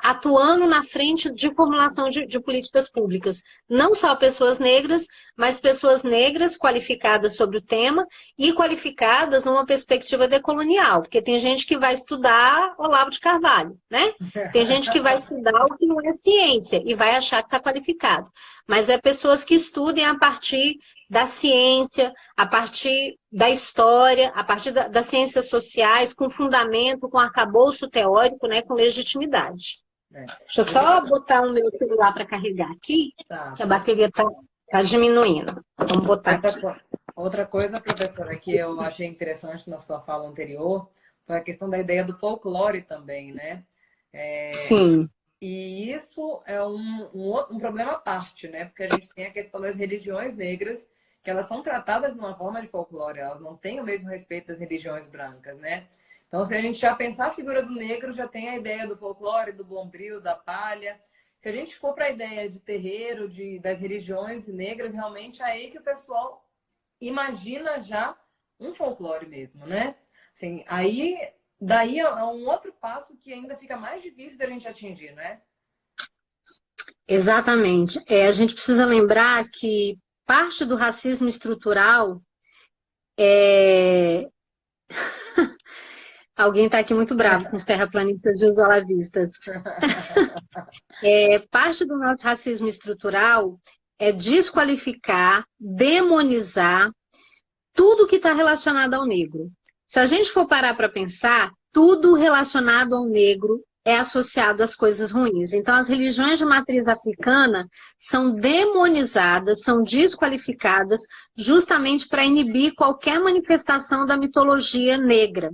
S2: atuando na frente de formulação de políticas públicas. Não só pessoas negras, mas pessoas negras qualificadas sobre o tema e qualificadas numa perspectiva decolonial, porque tem gente que vai estudar Olavo de Carvalho, né? Tem gente que vai estudar o que não é ciência e vai achar que está qualificado. Mas é pessoas que estudem a partir da ciência, a partir da história, a partir das ciências sociais, com fundamento, com arcabouço teórico, né, com legitimidade. Deixa eu só botar o meu celular para carregar aqui, que a bateria está diminuindo. Vamos botar aqui.
S1: Outra coisa, professora, que eu achei interessante na sua fala anterior, foi a questão da ideia do folclore também, né?
S2: Sim.
S1: E isso é um problema à parte, né? Porque a gente tem a questão das religiões negras, que elas são tratadas de uma forma de folclore, elas não têm o mesmo respeito das religiões brancas, né? Então, se a gente já pensar a figura do negro, já tem a ideia do folclore, do bombril, da palha. Se a gente for para a ideia de terreiro, das religiões negras, realmente é aí que o pessoal imagina já um folclore mesmo, né? Assim, daí é um outro passo que ainda fica mais difícil da gente atingir, né?
S2: Exatamente. A gente precisa lembrar que parte do racismo estrutural Alguém está aqui muito bravo com os terraplanistas e os olavistas. Parte do nosso racismo estrutural é desqualificar, demonizar tudo que está relacionado ao negro. Se a gente for parar para pensar, tudo relacionado ao negro é associado às coisas ruins. Então, as religiões de matriz africana são demonizadas, são desqualificadas, justamente para inibir qualquer manifestação da mitologia negra.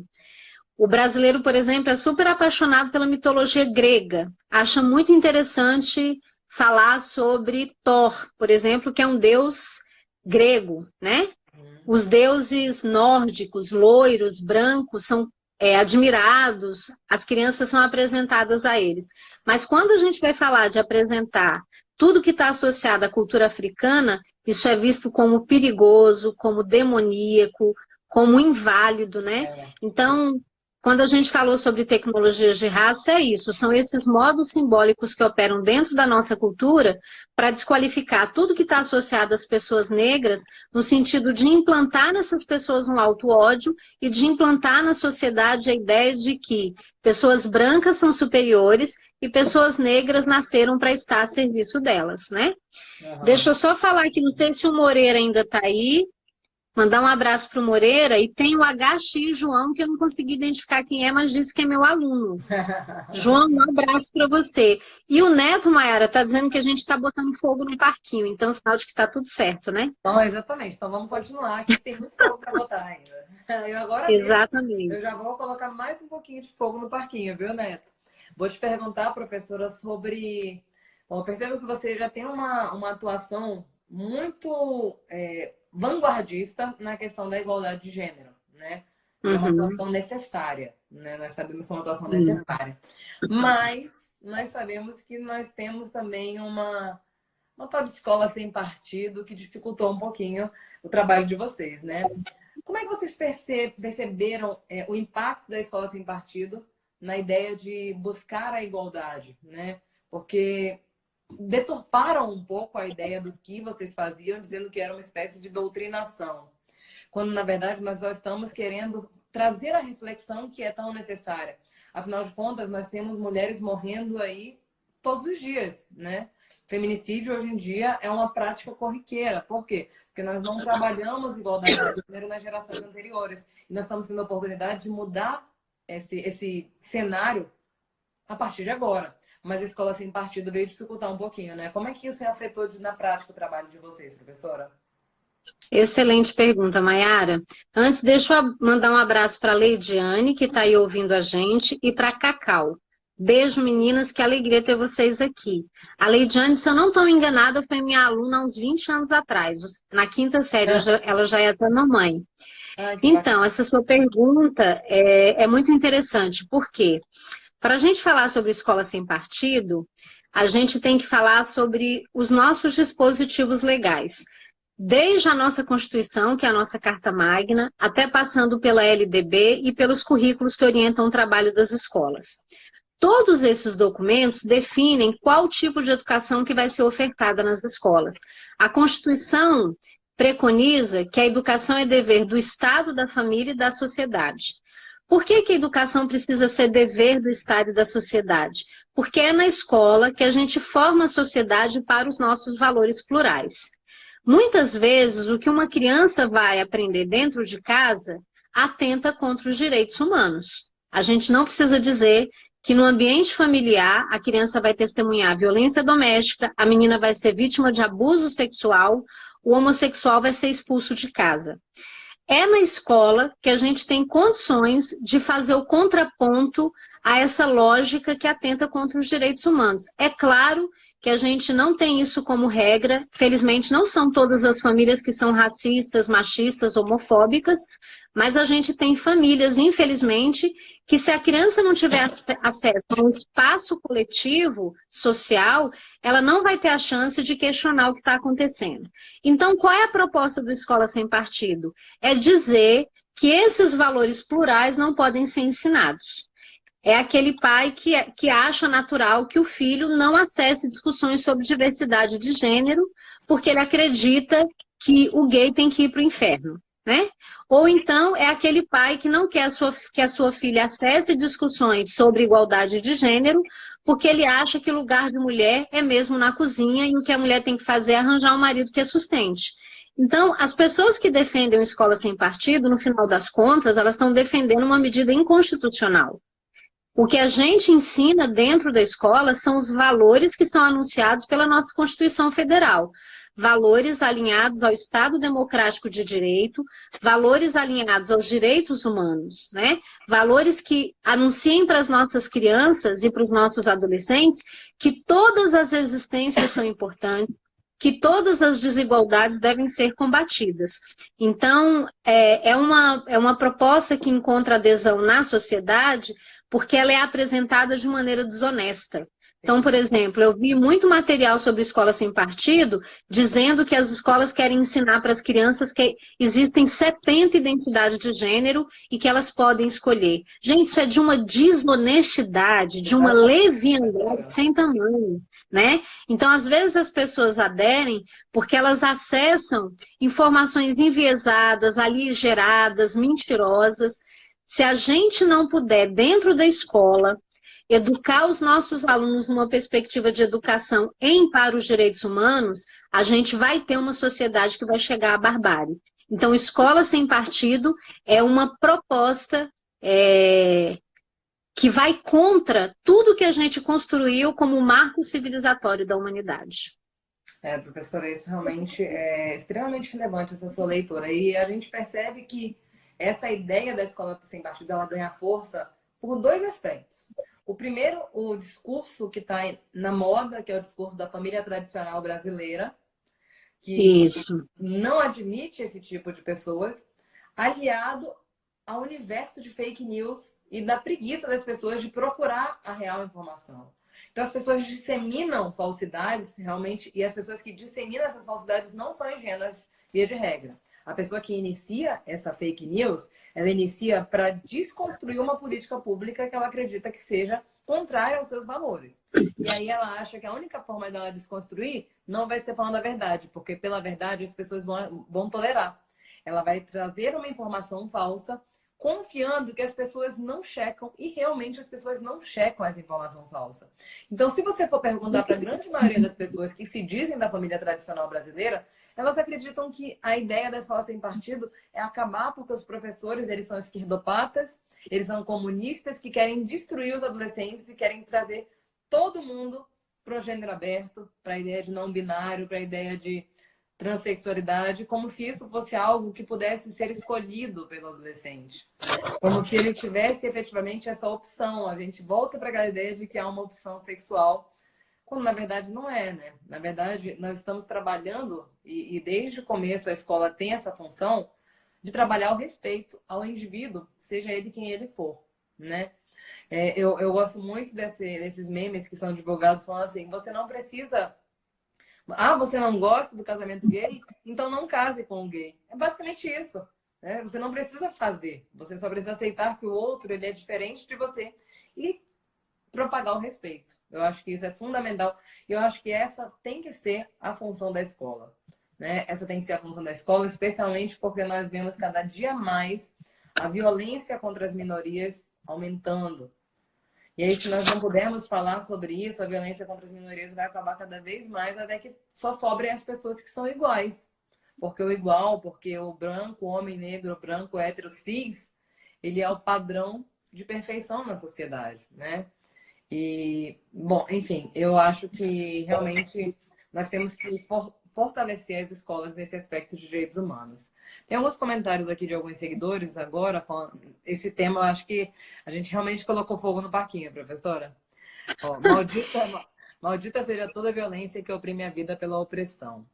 S2: O brasileiro, por exemplo, é super apaixonado pela mitologia grega. Acha muito interessante falar sobre Thor, por exemplo, que é um deus grego, né? Os deuses nórdicos, loiros, brancos, são admirados, as crianças são apresentadas a eles. Mas quando a gente vai falar de apresentar tudo que está associado à cultura africana, isso é visto como perigoso, como demoníaco, como inválido, né? Então, quando a gente falou sobre tecnologias de raça, é isso, são esses modos simbólicos que operam dentro da nossa cultura para desqualificar tudo que está associado às pessoas negras, no sentido de implantar nessas pessoas um auto-ódio e de implantar na sociedade a ideia de que pessoas brancas são superiores e pessoas negras nasceram para estar a serviço delas, né? Deixa eu só falar aqui, não sei se o Moreira ainda está aí. Mandar um abraço para o Moreira, e tem o HX João, que eu não consegui identificar quem é, mas disse que é meu aluno. João, um abraço para você. E o Neto, Mayara, está dizendo que a gente está botando fogo no parquinho, então sinal de que está tudo certo, né?
S1: Então, exatamente. Então vamos continuar, que tem muito fogo para botar ainda. Eu agora
S2: Exatamente.
S1: mesmo, eu já vou colocar mais um pouquinho de fogo no parquinho, viu, Neto? Vou te perguntar, professora, sobre... Bom, eu percebo que você já tem uma atuação muito... vanguardista na questão da igualdade de gênero, né? É uma atuação necessária, né? Nós sabemos que é uma atuação necessária. Mas nós sabemos que nós temos também uma tal de escola sem partido que dificultou um pouquinho o trabalho de vocês, né? Como é que vocês perceberam o impacto da escola sem partido na ideia de buscar a igualdade, né? Porque deturparam um pouco a ideia do que vocês faziam, dizendo que era uma espécie de doutrinação, quando na verdade nós só estamos querendo trazer a reflexão que é tão necessária. Afinal de contas, nós temos mulheres morrendo aí todos os dias, né? Feminicídio hoje em dia é uma prática corriqueira. Por quê? Porque nós não trabalhamos igualdade de gênero nas gerações anteriores. E nós estamos tendo a oportunidade de mudar esse cenário a partir de agora. Mas a escola sem partido veio dificultar um pouquinho, né? Como é que isso afetou na prática o trabalho de vocês, professora?
S2: Excelente pergunta, Mayara. Antes, deixa eu mandar um abraço para a Leidiane, que está aí ouvindo a gente, e para a Cacau. Beijo, meninas, que alegria ter vocês aqui. A Leidiane, se eu não estou enganada, foi minha aluna há uns 20 anos atrás. Na quinta série, ela já é até mamãe. Então, essa sua pergunta é muito interessante. Por quê? Para a gente falar sobre escola sem partido, a gente tem que falar sobre os nossos dispositivos legais. Desde a nossa Constituição, que é a nossa Carta Magna, até passando pela LDB e pelos currículos que orientam o trabalho das escolas. todos esses documentos definem qual tipo de educação que vai ser ofertada nas escolas. A Constituição preconiza que a educação é dever do Estado, da família e da sociedade. Por que que a educação precisa ser dever do Estado e da sociedade? Porque é na escola que a gente forma a sociedade para os nossos valores plurais. Muitas vezes, o que uma criança vai aprender dentro de casa atenta contra os direitos humanos. A gente não precisa dizer que no ambiente familiar a criança vai testemunhar violência doméstica, a menina vai ser vítima de abuso sexual, o homossexual vai ser expulso de casa. É na escola que a gente tem condições de fazer o contraponto a essa lógica que atenta contra os direitos humanos. É claro que a gente não tem isso como regra, felizmente não são todas as famílias que são racistas, machistas, homofóbicas, mas a gente tem famílias, infelizmente, que se a criança não tiver acesso a um espaço coletivo, social, ela não vai ter a chance de questionar o que está acontecendo. Então, qual é a proposta do Escola Sem Partido? É dizer que esses valores plurais não podem ser ensinados. É aquele pai que acha natural que o filho não acesse discussões sobre diversidade de gênero, porque ele acredita que o gay tem que ir para o inferno, né? Ou então é aquele pai que não quer que a sua filha acesse discussões sobre igualdade de gênero, porque ele acha que o lugar de mulher é mesmo na cozinha e o que a mulher tem que fazer é arranjar um marido que a sustente. Então, as pessoas que defendem uma escola sem partido, no final das contas, elas estão defendendo uma medida inconstitucional. O que a gente ensina dentro da escola são os valores que são anunciados pela nossa Constituição Federal. Valores alinhados ao Estado Democrático de Direito, valores alinhados aos direitos humanos, né? Valores que anunciem para as nossas crianças e para os nossos adolescentes que todas as existências são importantes, que todas as desigualdades devem ser combatidas. Então, é uma proposta que encontra adesão na sociedade, porque ela é apresentada de maneira desonesta. Então, por exemplo, eu vi muito material sobre escola sem partido, dizendo que as escolas querem ensinar para as crianças que existem 70 identidades de gênero e que elas podem escolher. Gente, isso é de uma desonestidade, de uma leviandade sem tamanho, né? Então, às vezes as pessoas aderem porque elas acessam informações enviesadas, aligeradas, mentirosas. Se a gente não puder, dentro da escola, educar os nossos alunos numa perspectiva de educação em para os direitos humanos, a gente vai ter uma sociedade que vai chegar à barbárie. Então, Escola Sem Partido é uma proposta que vai contra tudo que a gente construiu como marco civilizatório da humanidade.
S1: Professora, isso realmente é extremamente relevante, essa sua leitura. E a gente percebe que essa ideia da escola sem partido, ela ganha força por dois aspectos. O primeiro, o discurso que está na moda, que é o discurso da família tradicional brasileira, que não admite esse tipo de pessoas, aliado ao universo de fake news e da preguiça das pessoas de procurar a real informação. Então, as pessoas disseminam falsidades, realmente, e as pessoas que disseminam essas falsidades não são ingênuas, via de regra. A pessoa que inicia essa fake news, ela inicia para desconstruir uma política pública que ela acredita que seja contrária aos seus valores. E aí ela acha que a única forma dela desconstruir não vai ser falando a verdade, porque pela verdade as pessoas vão tolerar. Ela vai trazer uma informação falsa, confiando que as pessoas não checam, e realmente as pessoas não checam essa informação falsa. Então, se você for perguntar para a grande maioria das pessoas que se dizem da família tradicional brasileira, elas acreditam que a ideia da escola sem partido é acabar porque os professores, eles são esquerdopatas, eles são comunistas que querem destruir os adolescentes e querem trazer todo mundo para o gênero aberto, para a ideia de não binário, para a ideia de transexualidade, como se isso fosse algo que pudesse ser escolhido pelo adolescente. Como se ele tivesse efetivamente essa opção. A gente volta para aquela ideia de que há uma opção sexual, quando na verdade não é, né? Na verdade, nós estamos trabalhando, e desde o começo a escola tem essa função, de trabalhar o respeito ao indivíduo, seja ele quem ele for, né? Eu gosto muito desses memes que são divulgados falando assim, você não precisa... Ah, você não gosta do casamento gay? Então não case com o gay. É basicamente isso. Né? Você não precisa fazer. Você só precisa aceitar que o outro ele é diferente de você. E propagar o respeito. Eu acho que isso é fundamental. E eu acho que essa tem que ser a função da escola, né? Essa tem que ser a função da escola, especialmente porque nós vemos cada dia mais a violência contra as minorias aumentando. E aí, se nós não pudermos falar sobre isso, a violência contra as minorias vai acabar cada vez mais, até que só sobrem as pessoas que são iguais. Porque o igual, porque o branco, o homem negro, branco, hétero, cis, ele é o padrão de perfeição na sociedade, né? E, bom, enfim, eu acho que realmente nós temos que fortalecer as escolas nesse aspecto de direitos humanos. Tem alguns comentários aqui de alguns seguidores agora com esse tema. Eu acho que a gente realmente colocou fogo no parquinho, professora. Ó, maldita seja toda a violência que oprime a vida pela opressão.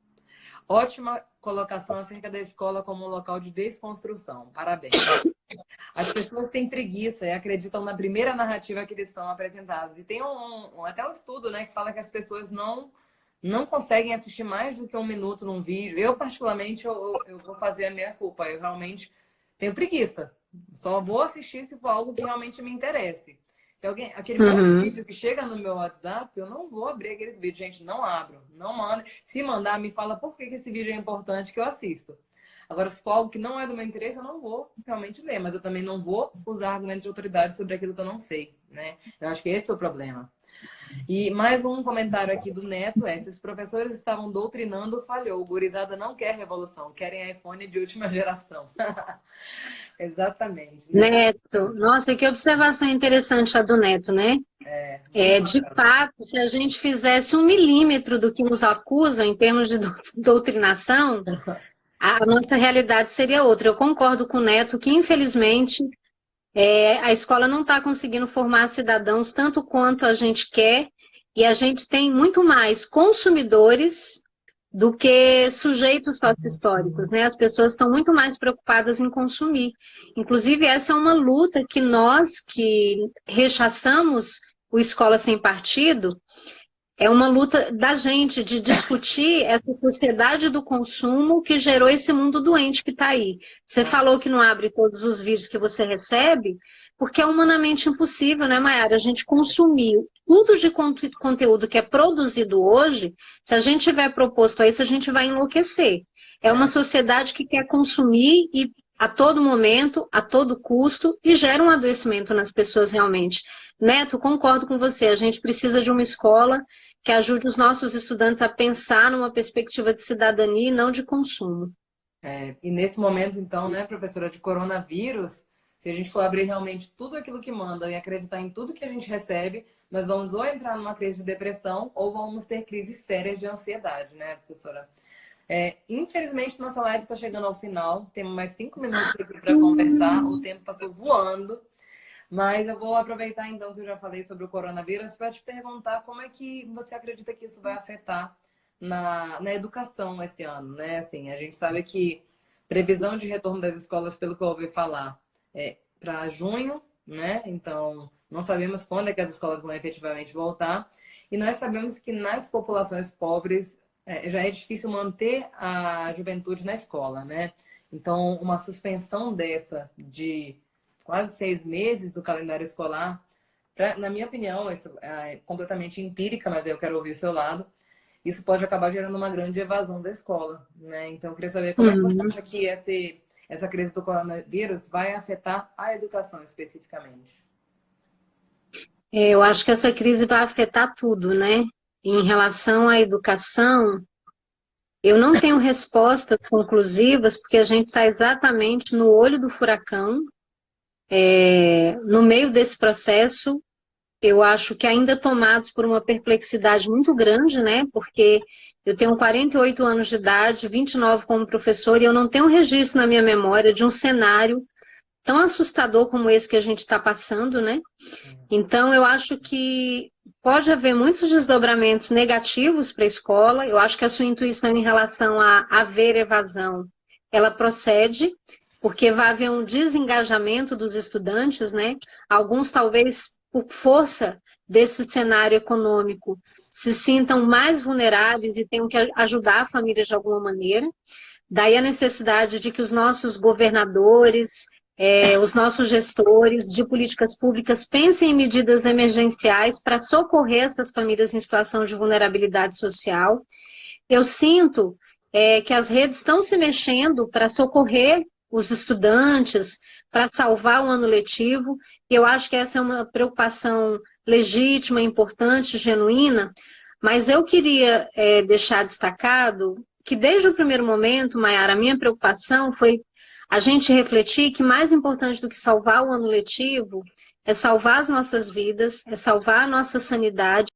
S1: Ótima colocação acerca da escola como um local de desconstrução. Parabéns. As pessoas têm preguiça e acreditam na primeira narrativa que eles são apresentados. E tem até um estudo, né, que fala que as pessoas não conseguem assistir mais do que 1 minuto num vídeo. Eu, particularmente, eu vou fazer a minha culpa. Eu realmente tenho preguiça. Só vou assistir se for algo que realmente me interesse. Se aquele monte de vídeo que chega no meu WhatsApp, eu não vou abrir aqueles vídeos. Gente, não abro. Não mando. Se mandar, me fala por que esse vídeo é importante que eu assisto. Agora, se for algo que não é do meu interesse, eu não vou realmente ler. Mas eu também não vou usar argumentos de autoridade sobre aquilo que eu não sei, né? Eu acho que esse é o problema. E mais um comentário aqui do Neto é: se os professores estavam doutrinando, falhou. Gurizada não quer revolução, querem iPhone de última geração. Exatamente. Né?
S2: Neto, nossa, que observação interessante a do Neto, né? De fato, se a gente fizesse 1 milímetro do que nos acusam em termos de doutrinação, a nossa realidade seria outra. Eu concordo com o Neto que, infelizmente, a escola não está conseguindo formar cidadãos tanto quanto a gente quer, e a gente tem muito mais consumidores do que sujeitos sócio-históricos, né? As pessoas estão muito mais preocupadas em consumir. Inclusive, essa é uma luta que nós, que rechaçamos o Escola Sem Partido, é uma luta da gente de discutir essa sociedade do consumo que gerou esse mundo doente que está aí. Você falou que não abre todos os vídeos que você recebe, porque é humanamente impossível, né, Mayara? A gente consumir tudo de conteúdo que é produzido hoje, se a gente tiver proposto a isso, a gente vai enlouquecer. É uma sociedade que quer consumir e a todo momento, a todo custo, e gera um adoecimento nas pessoas realmente. Neto, concordo com você, a gente precisa de uma escola que ajude os nossos estudantes a pensar numa perspectiva de cidadania e não de consumo.
S1: E nesse momento, então, né, professora, de coronavírus, se a gente for abrir realmente tudo aquilo que mandam e acreditar em tudo que a gente recebe, nós vamos ou entrar numa crise de depressão ou vamos ter crises sérias de ansiedade, né, professora? Infelizmente, nossa live está chegando ao final. Temos mais 5 minutos aqui para conversar. O tempo passou voando. Mas eu vou aproveitar, então, que eu já falei sobre o coronavírus para te perguntar como é que você acredita que isso vai afetar na educação esse ano, né? Assim, a gente sabe que previsão de retorno das escolas, pelo que eu ouvi falar, é para junho, né? Então, não sabemos quando é que as escolas vão efetivamente voltar. E nós sabemos que nas populações pobres já é difícil manter a juventude na escola, né? Então, uma suspensão dessa de quase 6 meses do calendário escolar, na minha opinião, isso é completamente empírica, mas eu quero ouvir o seu lado, isso pode acabar gerando uma grande evasão da escola, né? Então, eu queria saber como é que você acha que essa crise do coronavírus vai afetar a educação especificamente.
S2: Eu acho que essa crise vai afetar tudo, né? Em relação à educação, eu não tenho respostas conclusivas, porque a gente está exatamente no olho do furacão. No meio desse processo, eu acho que ainda tomados por uma perplexidade muito grande, né? Porque eu tenho 48 anos de idade, 29 como professora, e eu não tenho um registro na minha memória de um cenário tão assustador como esse que a gente está passando, né? Então, eu acho que pode haver muitos desdobramentos negativos para a escola. Eu acho que a sua intuição em relação a haver evasão, ela procede, porque vai haver um desengajamento dos estudantes, né? Alguns, talvez, por força desse cenário econômico, se sintam mais vulneráveis e tenham que ajudar a família de alguma maneira. Daí a necessidade de que os nossos governadores os nossos gestores de políticas públicas pensem em medidas emergenciais para socorrer essas famílias em situação de vulnerabilidade social. Eu sinto que as redes estão se mexendo para socorrer os estudantes, para salvar o ano letivo, e eu acho que essa é uma preocupação legítima, importante, genuína, mas eu queria deixar destacado que desde o primeiro momento, Maiara, a minha preocupação foi a gente refletir que mais importante do que salvar o ano letivo é salvar as nossas vidas, é salvar a nossa sanidade,